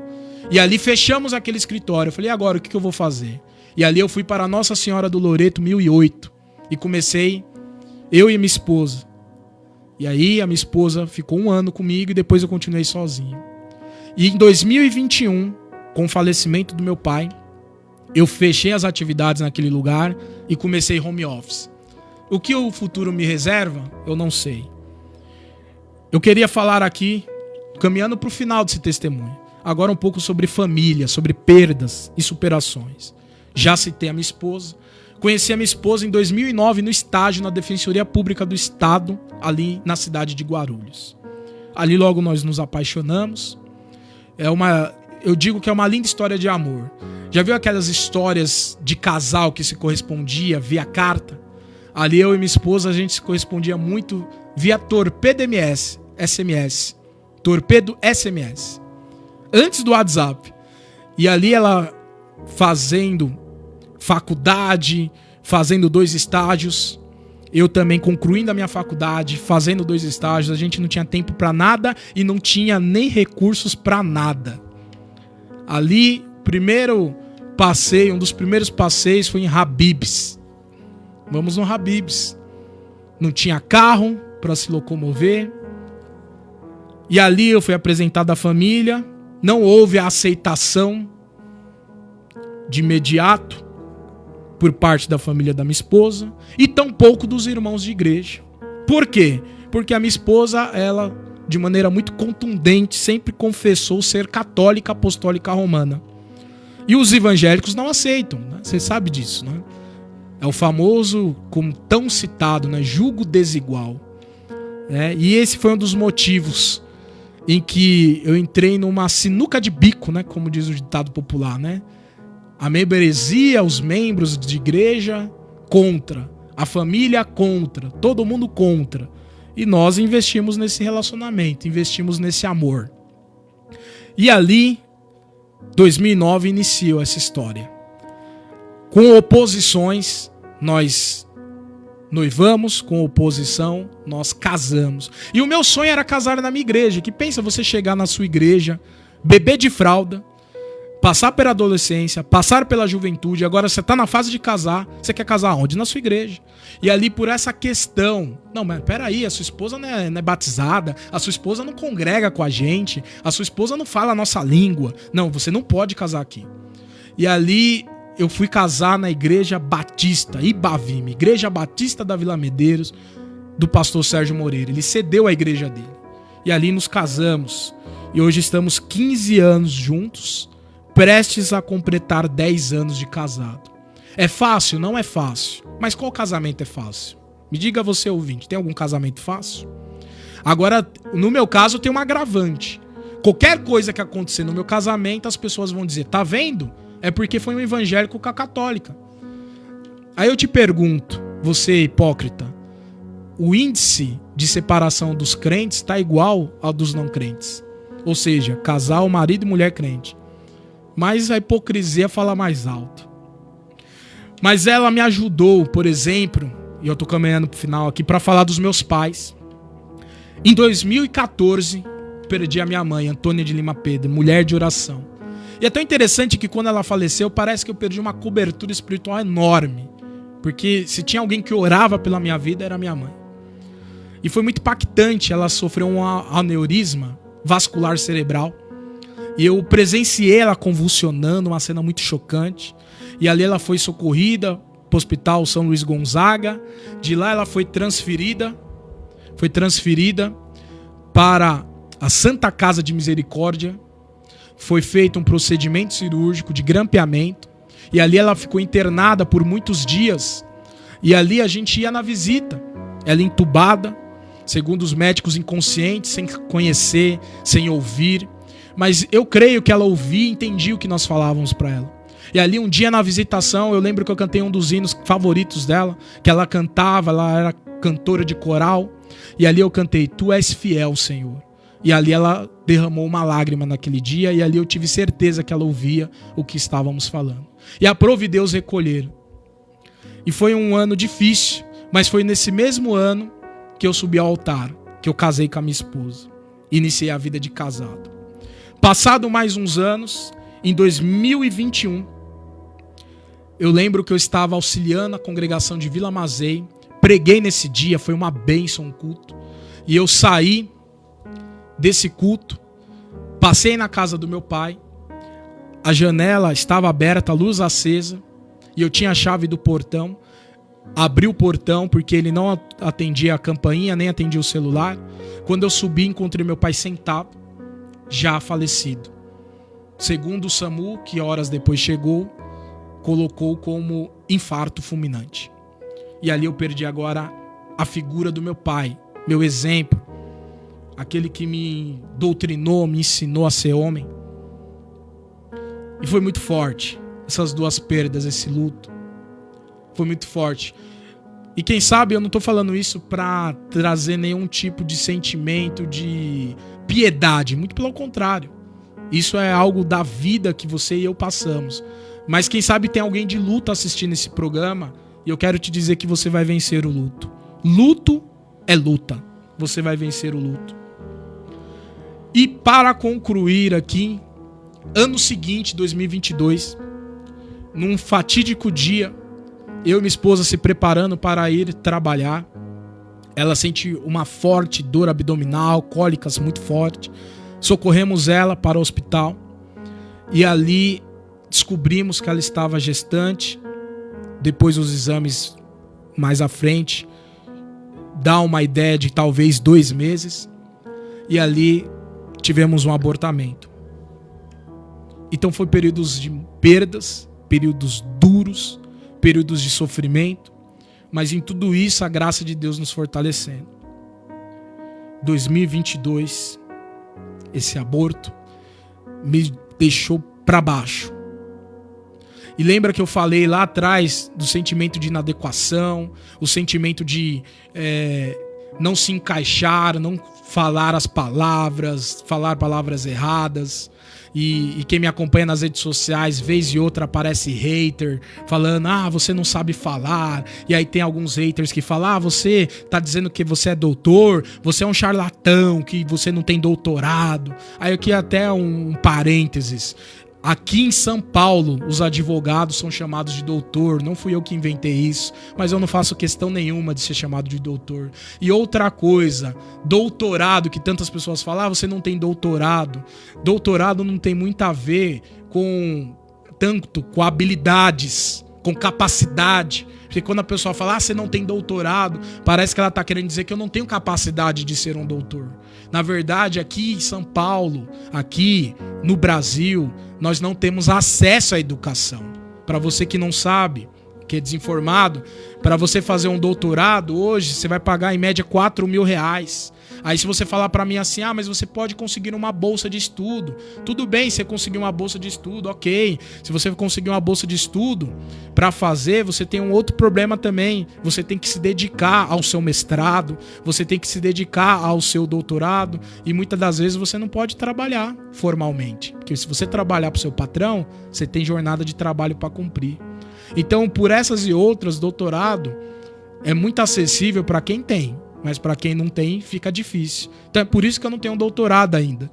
E ali fechamos aquele escritório. Eu falei, e agora o que eu vou fazer? E ali eu fui para Nossa Senhora do Loreto, 1008. E comecei, eu e minha esposa. E aí a minha esposa ficou 1 ano comigo e depois eu continuei sozinho. E em 2021, com o falecimento do meu pai, eu fechei as atividades naquele lugar e comecei home office. O que o futuro me reserva, eu não sei. Eu queria falar aqui, caminhando para o final desse testemunho, agora um pouco sobre família, sobre perdas e superações. Já citei a minha esposa. Conheci a minha esposa em 2009 no estágio na Defensoria Pública do Estado, ali na cidade de Guarulhos. Ali logo nós nos apaixonamos. Eu digo que é uma linda história de amor. Já viu aquelas histórias de casal que se correspondia via carta? Ali eu e minha esposa a gente se correspondia muito via torpedo SMS. Torpedo SMS. Antes do WhatsApp. E ali ela fazendo faculdade, fazendo 2 estágios. Eu também concluindo a minha faculdade, fazendo 2 estágios. A gente não tinha tempo para nada e não tinha nem recursos para nada. Ali, primeiro passeio, um dos primeiros passeios foi em Habib's. Vamos no Habib's. Não tinha carro para se locomover. E ali eu fui apresentado à família. Não houve a aceitação de imediato por parte da família da minha esposa e tampouco dos irmãos de igreja. Por quê? Porque a minha esposa, ela, de maneira muito contundente, sempre confessou ser católica apostólica romana. E os evangélicos não aceitam, né? Você sabe disso, né? É o famoso, como tão citado, né? Jugo desigual. Né? E esse foi um dos motivos em que eu entrei numa sinuca de bico, né? Como diz o ditado popular, né? A membresia, os membros de igreja contra, a família contra, todo mundo contra. E nós investimos nesse relacionamento, investimos nesse amor. E ali, 2009, iniciou essa história. Com oposições, nós noivamos, com oposição, nós casamos. E o meu sonho era casar na minha igreja. Que pensa você chegar na sua igreja, beber de fralda, passar pela adolescência, passar pela juventude, agora você está na fase de casar, você quer casar onde? Na sua igreja. E ali por essa questão, não, mas peraí, a sua esposa não é batizada, a sua esposa não congrega com a gente, a sua esposa não fala a nossa língua, não, você não pode casar aqui. E ali eu fui casar na Igreja Batista, Ibavime, Igreja Batista da Vila Medeiros, do pastor Sérgio Moreira. Ele cedeu a igreja dele. E ali nos casamos. E hoje estamos 15 anos juntos, prestes a completar 10 anos de casado. É fácil? Não é fácil. Mas qual casamento é fácil? Me diga você, ouvinte, tem algum casamento fácil? Agora, no meu caso, tem um agravante. Qualquer coisa que acontecer no meu casamento, as pessoas vão dizer, tá vendo? É porque foi um evangélico com a católica. Aí eu te pergunto, você hipócrita, o índice de separação dos crentes está igual ao dos não crentes. Ou seja, casal, marido e mulher crente. Mas a hipocrisia fala mais alto. Mas ela me ajudou, por exemplo, e eu tô caminhando pro final aqui, para falar dos meus pais. Em 2014, perdi a minha mãe, Antônia de Lima Pedro, mulher de oração. E é tão interessante que quando ela faleceu, parece que eu perdi uma cobertura espiritual enorme. Porque se tinha alguém que orava pela minha vida, era minha mãe. E foi muito impactante, ela sofreu um aneurisma vascular cerebral. E eu presenciei ela convulsionando, uma cena muito chocante. E ali ela foi socorrida para o Hospital São Luís Gonzaga. De lá ela foi transferida para a Santa Casa de Misericórdia. Foi feito um procedimento cirúrgico de grampeamento. E ali ela ficou internada por muitos dias. E ali a gente ia na visita. Ela entubada, segundo os médicos, inconsciente, sem conhecer, sem ouvir. Mas eu creio que ela ouvia e entendia o que nós falávamos para ela. E ali um dia na visitação, eu lembro que eu cantei um dos hinos favoritos dela, que ela cantava, ela era cantora de coral. E ali eu cantei, Tu és fiel, Senhor. E ali ela derramou uma lágrima naquele dia, e ali eu tive certeza que ela ouvia o que estávamos falando. E aprove Deus recolher. E foi um ano difícil, mas foi nesse mesmo ano que eu subi ao altar, que eu casei com a minha esposa. Iniciei a vida de casado. Passado mais uns anos, em 2021, eu lembro que eu estava auxiliando a congregação de Vila Mazei, preguei nesse dia, foi uma bênção o culto, e eu saí desse culto, passei na casa do meu pai, a janela estava aberta, a luz acesa, e eu tinha a chave do portão, abri o portão porque ele não atendia a campainha, nem atendia o celular. Quando eu subi, encontrei meu pai sentado, já falecido. Segundo o SAMU, que horas depois chegou, colocou como infarto fulminante. E ali eu perdi agora a figura do meu pai, meu exemplo, aquele que me doutrinou, me ensinou a ser homem. E foi muito forte, essas duas perdas, esse luto. Foi muito forte. E quem sabe eu não estou falando isso para trazer nenhum tipo de sentimento de piedade, muito pelo contrário. Isso é algo da vida que você e eu passamos. Mas quem sabe tem alguém de luto assistindo esse programa, e eu quero te dizer que você vai vencer o luto. Luto é luta. Você vai vencer o luto. E para concluir aqui, ano seguinte, 2022, num fatídico dia, eu e minha esposa se preparando para ir trabalhar. Ela sente uma forte dor abdominal, cólicas muito forte. Socorremos ela para o hospital. E ali descobrimos que ela estava gestante. Depois os exames mais à frente dá uma ideia de talvez 2 meses. E ali tivemos um abortamento. Então foi períodos de perdas, períodos duros, períodos de sofrimento, mas em tudo isso a graça de Deus nos fortalecendo. 2022, esse aborto me deixou para baixo. E lembra que eu falei lá atrás do sentimento de inadequação, o sentimento de não se encaixar, não falar as palavras, falar palavras erradas. E quem me acompanha nas redes sociais, vez e outra aparece hater falando, você não sabe falar. E aí tem alguns haters que falam, você tá dizendo que você é doutor, você é um charlatão, que você não tem doutorado. Aí aqui até um parênteses. Aqui em São Paulo, os advogados são chamados de doutor. Não fui eu que inventei isso, mas eu não faço questão nenhuma de ser chamado de doutor. E outra coisa, doutorado, que tantas pessoas falam, você não tem doutorado. Doutorado não tem muito a ver com habilidades, com capacidade. Porque quando a pessoa fala, você não tem doutorado, parece que ela está querendo dizer que eu não tenho capacidade de ser um doutor. Na verdade, aqui em São Paulo, aqui no Brasil, nós não temos acesso à educação. Para você que não sabe, que é desinformado, para você fazer um doutorado, hoje você vai pagar em média R$4.000. Aí se você falar para mim assim, mas você pode conseguir uma bolsa de estudo. Tudo bem, você conseguir uma bolsa de estudo, ok. Se você conseguir uma bolsa de estudo para fazer, você tem um outro problema também. Você tem que se dedicar ao seu mestrado, você tem que se dedicar ao seu doutorado, e muitas das vezes você não pode trabalhar formalmente. Porque se você trabalhar para o seu patrão, você tem jornada de trabalho para cumprir. Então, por essas e outras, doutorado é muito acessível para quem tem. Mas para quem não tem, fica difícil. Então é por isso que eu não tenho doutorado ainda.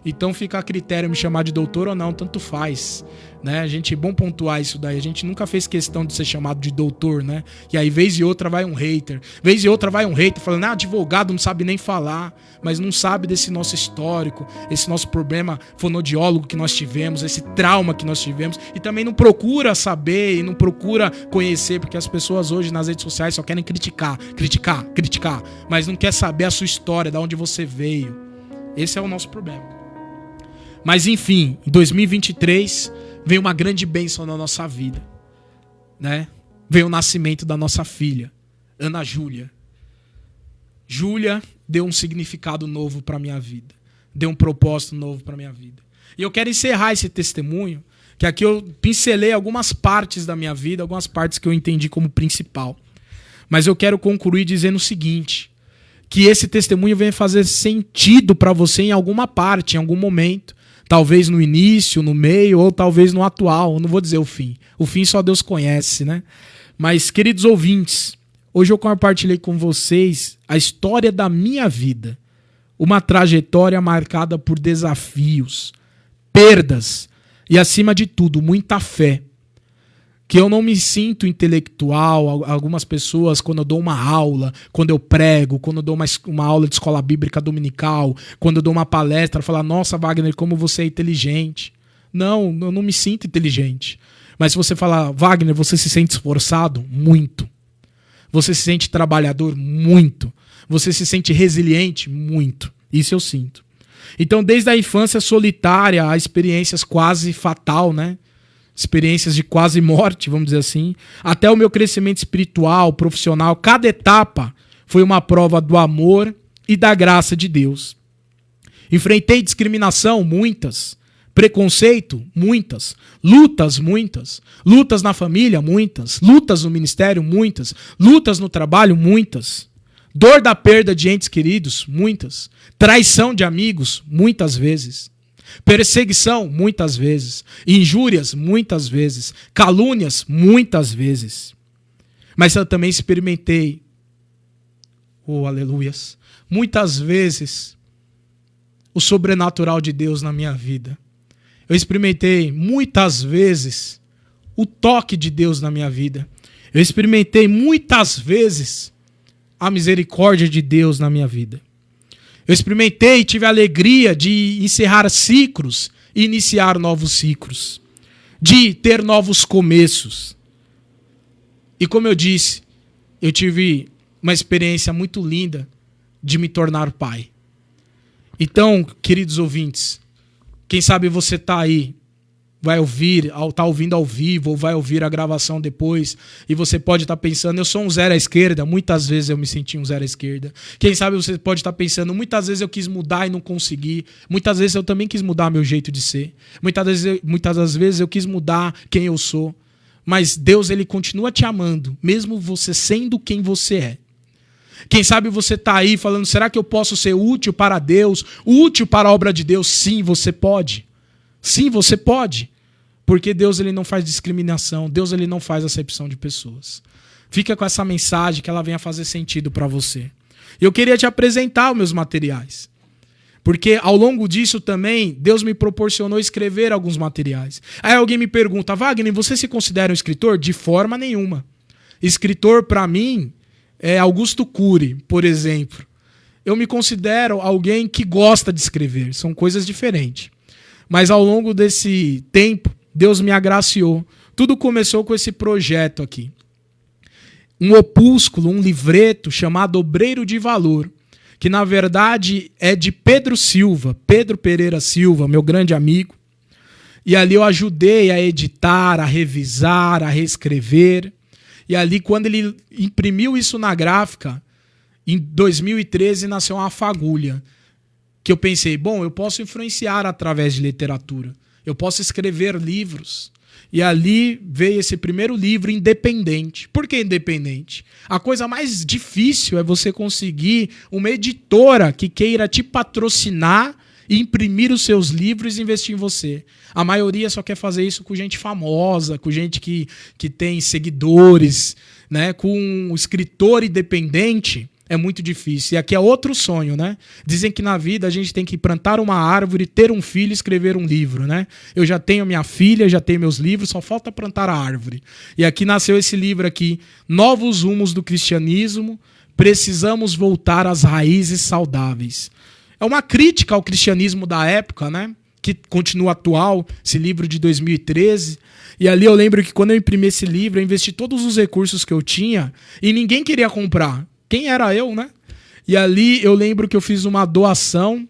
Então fica a critério me chamar de doutor ou não, tanto faz, né? A gente, é bom pontuar isso daí. A gente nunca fez questão de ser chamado de doutor, né? E aí, vez e outra, vai um hater. Vez e outra, vai um hater falando, advogado não sabe nem falar, mas não sabe desse nosso histórico, esse nosso problema fonodiólogo que nós tivemos, esse trauma que nós tivemos, e também não procura saber e não procura conhecer, porque as pessoas hoje nas redes sociais só querem criticar, mas não quer saber a sua história, de onde você veio. Esse é o nosso problema. Mas enfim, em 2023 veio uma grande bênção na nossa vida, né? Veio o nascimento da nossa filha, Ana Júlia. Júlia deu um significado novo para minha vida, deu um propósito novo para minha vida. E eu quero encerrar esse testemunho, que aqui eu pincelei algumas partes da minha vida, algumas partes que eu entendi como principal. Mas eu quero concluir dizendo o seguinte, que esse testemunho venha fazer sentido para você em alguma parte, em algum momento. Talvez no início, no meio, ou talvez no atual. Eu não vou dizer o fim. O fim só Deus conhece, né? Mas, queridos ouvintes, hoje eu compartilhei com vocês a história da minha vida. Uma trajetória marcada por desafios, perdas e, acima de tudo, muita fé. Que eu não me sinto intelectual. Algumas pessoas, quando eu dou uma aula, quando eu prego, quando eu dou uma aula de escola bíblica dominical, quando eu dou uma palestra, falam, nossa, Wagner, como você é inteligente. Não, eu não me sinto inteligente. Mas se você falar, Wagner, você se sente esforçado? Muito. Você se sente trabalhador? Muito. Você se sente resiliente? Muito. Isso eu sinto. Então, desde a infância solitária, a experiências quase fatal, né? Experiências de quase morte, vamos dizer assim, até o meu crescimento espiritual, profissional, cada etapa foi uma prova do amor e da graça de Deus. Enfrentei discriminação, muitas, preconceito, muitas, lutas na família, muitas, lutas no ministério, muitas, lutas no trabalho, muitas, dor da perda de entes queridos, muitas, traição de amigos, muitas vezes. Perseguição, muitas vezes. Injúrias, muitas vezes. Calúnias, muitas vezes. Mas eu também experimentei, oh aleluias, muitas vezes o sobrenatural de Deus na minha vida. Eu experimentei muitas vezes o toque de Deus na minha vida. Eu experimentei muitas vezes a misericórdia de Deus na minha vida. Eu experimentei e tive a alegria de encerrar ciclos e iniciar novos ciclos. De ter novos começos. E como eu disse, eu tive uma experiência muito linda de me tornar pai. Então, queridos ouvintes, quem sabe você está aí, vai ouvir, está ouvindo ao vivo, ou vai ouvir a gravação depois, e você pode estar pensando, eu sou um zero à esquerda, muitas vezes eu me senti um zero à esquerda. Quem sabe você pode estar pensando, muitas vezes eu quis mudar e não consegui, muitas vezes eu também quis mudar meu jeito de ser, muitas das vezes eu quis mudar quem eu sou, mas Deus, ele continua te amando, mesmo você sendo quem você é. Quem sabe você está aí falando, será que eu posso ser útil para Deus, útil para a obra de Deus? Sim, você pode. Sim, você pode. Porque Deus, ele não faz discriminação. Deus, ele não faz acepção de pessoas. Fica com essa mensagem, que ela venha fazer sentido para você. Eu queria te apresentar os meus materiais. Porque ao longo disso também, Deus me proporcionou escrever alguns materiais. Aí alguém me pergunta, Wagner, você se considera um escritor? De forma nenhuma. Escritor, para mim, é Augusto Cury, por exemplo. Eu me considero alguém que gosta de escrever. São coisas diferentes. Mas ao longo desse tempo, Deus me agraciou. Tudo começou com esse projeto aqui. Um opúsculo, um livreto chamado Obreiro de Valor, que na verdade é de Pedro Pereira Silva, meu grande amigo. E ali eu ajudei a editar, a revisar, a reescrever. E ali, quando ele imprimiu isso na gráfica, em 2013 nasceu uma fagulha. Que eu pensei, bom, eu posso influenciar através de literatura. Eu posso escrever livros. E ali veio esse primeiro livro independente. Por que independente? A coisa mais difícil é você conseguir uma editora que queira te patrocinar e imprimir os seus livros e investir em você. A maioria só quer fazer isso com gente famosa, com gente que tem seguidores, né? Com um escritor independente. é muito difícil. E aqui é outro sonho, né? Dizem que na vida a gente tem que plantar uma árvore, ter um filho e escrever um livro, né? Eu já tenho minha filha, já tenho meus livros, só falta plantar a árvore. E aqui nasceu esse livro aqui, Novos Rumos do Cristianismo, Precisamos Voltar às Raízes Saudáveis. É uma crítica ao cristianismo da época, né? Que continua atual, esse livro de 2013. E ali eu lembro que quando eu imprimi esse livro, eu investi todos os recursos que eu tinha e ninguém queria comprar. Quem era eu, né? E ali eu lembro que eu fiz uma doação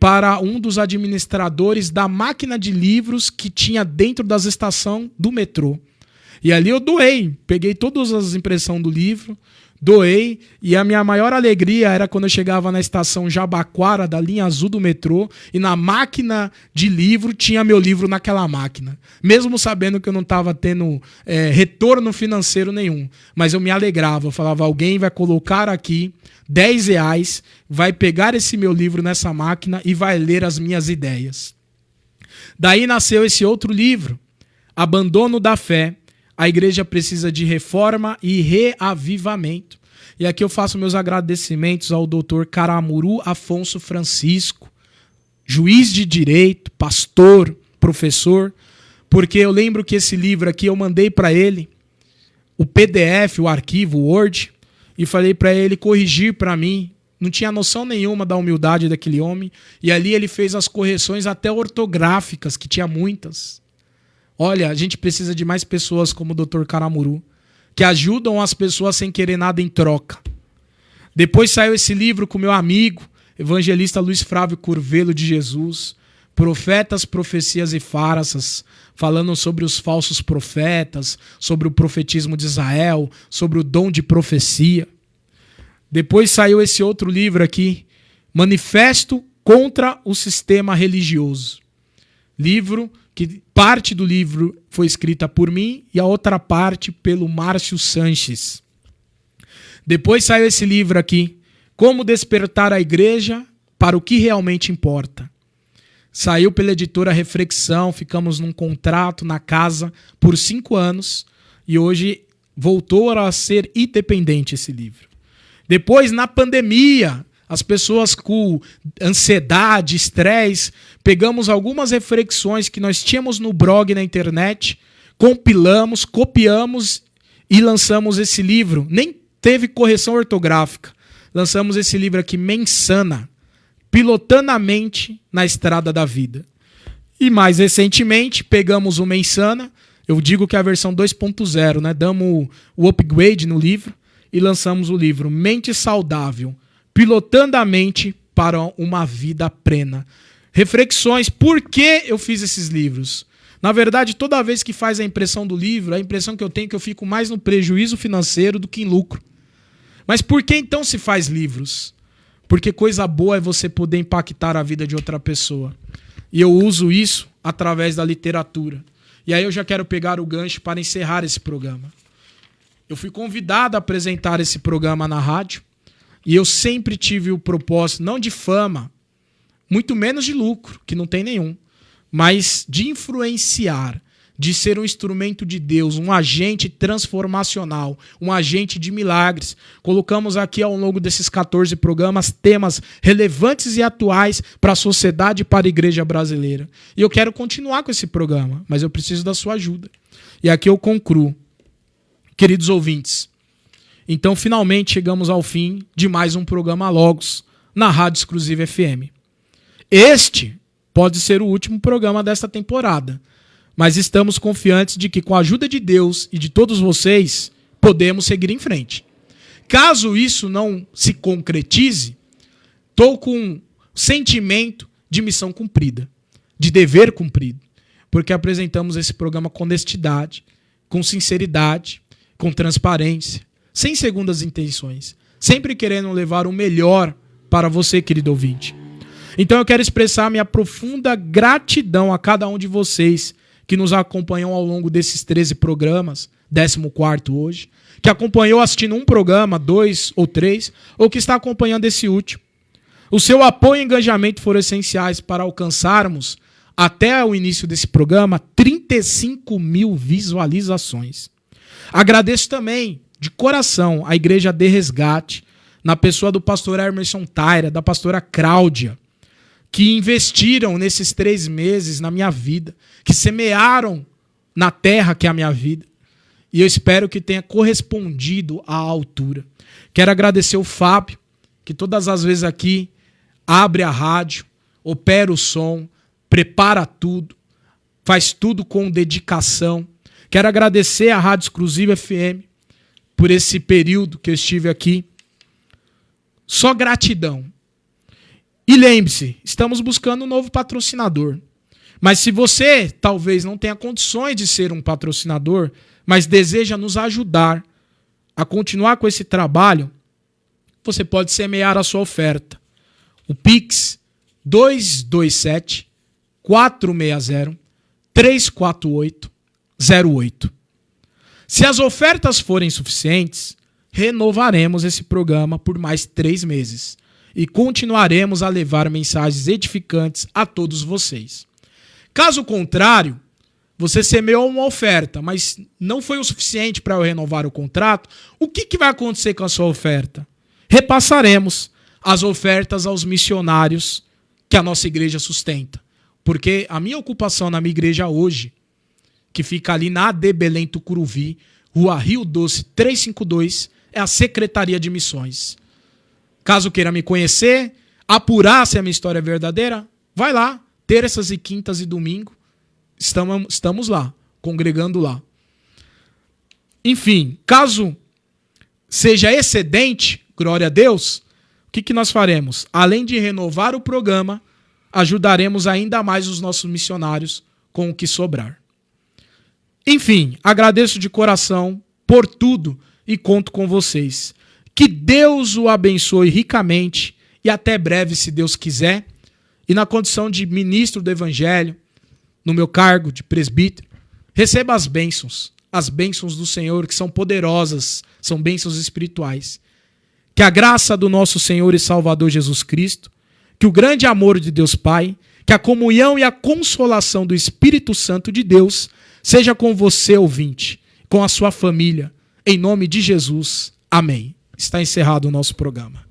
para um dos administradores da máquina de livros que tinha dentro das estações do metrô. E ali eu doei, peguei todas as impressões do livro, doei, e a minha maior alegria era quando eu chegava na estação Jabaquara, da linha azul do metrô, e na máquina de livro tinha meu livro naquela máquina. Mesmo sabendo que eu não estava tendo retorno financeiro nenhum. Mas eu me alegrava, eu falava, alguém vai colocar aqui R$10, vai pegar esse meu livro nessa máquina e vai ler as minhas ideias. Daí nasceu esse outro livro, Abandono da Fé. A igreja precisa de reforma e reavivamento. E aqui eu faço meus agradecimentos ao Dr. Caramuru Afonso Francisco, juiz de direito, pastor, professor, porque eu lembro que esse livro aqui eu mandei para ele o PDF, o arquivo, o Word, e falei para ele corrigir para mim. Não tinha noção nenhuma da humildade daquele homem. E ali ele fez as correções até ortográficas, que tinha muitas. Olha, a gente precisa de mais pessoas como o Dr. Caramuru, que ajudam as pessoas sem querer nada em troca. Depois saiu esse livro com meu amigo, evangelista Luiz Flávio Curvelo de Jesus, Profetas, Profecias e Farsas, falando sobre os falsos profetas, sobre o profetismo de Israel, sobre o dom de profecia. Depois saiu esse outro livro aqui, Manifesto contra o Sistema Religioso. Livro que parte do livro foi escrita por mim e a outra parte pelo Márcio Sanches. Depois saiu esse livro aqui, Como Despertar a Igreja para o que Realmente Importa. Saiu pela editora Reflexão, ficamos num contrato na casa por 5 anos e hoje voltou a ser independente esse livro. Depois, na pandemia, as pessoas com ansiedade, estresse, pegamos algumas reflexões que nós tínhamos no blog na internet, compilamos, copiamos e lançamos esse livro. Nem teve correção ortográfica. Lançamos esse livro aqui, Mensana, Pilotando a Mente na Estrada da Vida. E mais recentemente, pegamos o Mensana, eu digo que é a versão 2.0, né? Damos o upgrade no livro e lançamos o livro Mente Saudável, Pilotando a Mente para uma Vida Plena. Reflexões, por que eu fiz esses livros? Na verdade, toda vez que faz a impressão do livro, a impressão que eu tenho é que eu fico mais no prejuízo financeiro do que em lucro. Mas por que então se faz livros? Porque coisa boa é você poder impactar a vida de outra pessoa. E eu uso isso através da literatura. E aí eu já quero pegar o gancho para encerrar esse programa. Eu fui convidado a apresentar esse programa na rádio. E eu sempre tive o propósito, não de fama, muito menos de lucro, que não tem nenhum, mas de influenciar, de ser um instrumento de Deus, um agente transformacional, um agente de milagres. Colocamos aqui ao longo desses 14 programas temas relevantes e atuais para a sociedade e para a igreja brasileira. E eu quero continuar com esse programa, mas eu preciso da sua ajuda. E aqui eu concluo. Queridos ouvintes, então, finalmente, chegamos ao fim de mais um programa Logos na Rádio Exclusiva FM. Este pode ser o último programa desta temporada, mas estamos confiantes de que, com a ajuda de Deus e de todos vocês, podemos seguir em frente. Caso isso não se concretize, estou com sentimento de missão cumprida, de dever cumprido, porque apresentamos esse programa com honestidade, com sinceridade, com transparência, sem segundas intenções, sempre querendo levar o melhor para você, querido ouvinte. Então eu quero expressar minha profunda gratidão a cada um de vocês que nos acompanham ao longo desses 13 programas, 14º hoje, que acompanhou assistindo um programa, 2 ou 3, ou que está acompanhando esse último. O seu apoio e engajamento foram essenciais para alcançarmos, até o início desse programa, 35 mil visualizações. Agradeço também de coração a Igreja de Resgate, na pessoa do pastor Emerson Taira, da pastora Cláudia, que investiram nesses 3 meses na minha vida, que semearam na terra que é a minha vida. E eu espero que tenha correspondido à altura. Quero agradecer o Fábio, que todas as vezes aqui abre a rádio, opera o som, prepara tudo, faz tudo com dedicação. Quero agradecer a Rádio Exclusiva FM por esse período que eu estive aqui. Só gratidão. E lembre-se, estamos buscando um novo patrocinador. Mas se você talvez não tenha condições de ser um patrocinador, mas deseja nos ajudar a continuar com esse trabalho, você pode semear a sua oferta. O Pix 227 460 34808. Se as ofertas forem suficientes, renovaremos esse programa por mais 3 meses e continuaremos a levar mensagens edificantes a todos vocês. Caso contrário, você semeou uma oferta, mas não foi o suficiente para eu renovar o contrato, o que vai acontecer com a sua oferta? Repassaremos as ofertas aos missionários que a nossa igreja sustenta. Porque a minha ocupação na minha igreja hoje, que fica ali na AD Belém Tucuruvi, Rua Rio Doce 352, é a Secretaria de Missões. Caso queira me conhecer, apurar se a minha história é verdadeira, vai lá, terças e quintas e domingo, estamos lá, congregando lá. Enfim, caso seja excedente, glória a Deus, o que nós faremos? Além de renovar o programa, ajudaremos ainda mais os nossos missionários com o que sobrar. Enfim, agradeço de coração por tudo e conto com vocês. Que Deus o abençoe ricamente e até breve, se Deus quiser. E na condição de ministro do Evangelho, no meu cargo de presbítero, receba as bênçãos do Senhor, que são poderosas, são bênçãos espirituais. Que a graça do nosso Senhor e Salvador Jesus Cristo, que o grande amor de Deus Pai, que a comunhão e a consolação do Espírito Santo de Deus seja com você, ouvinte, com a sua família, em nome de Jesus. Amém. Está encerrado o nosso programa.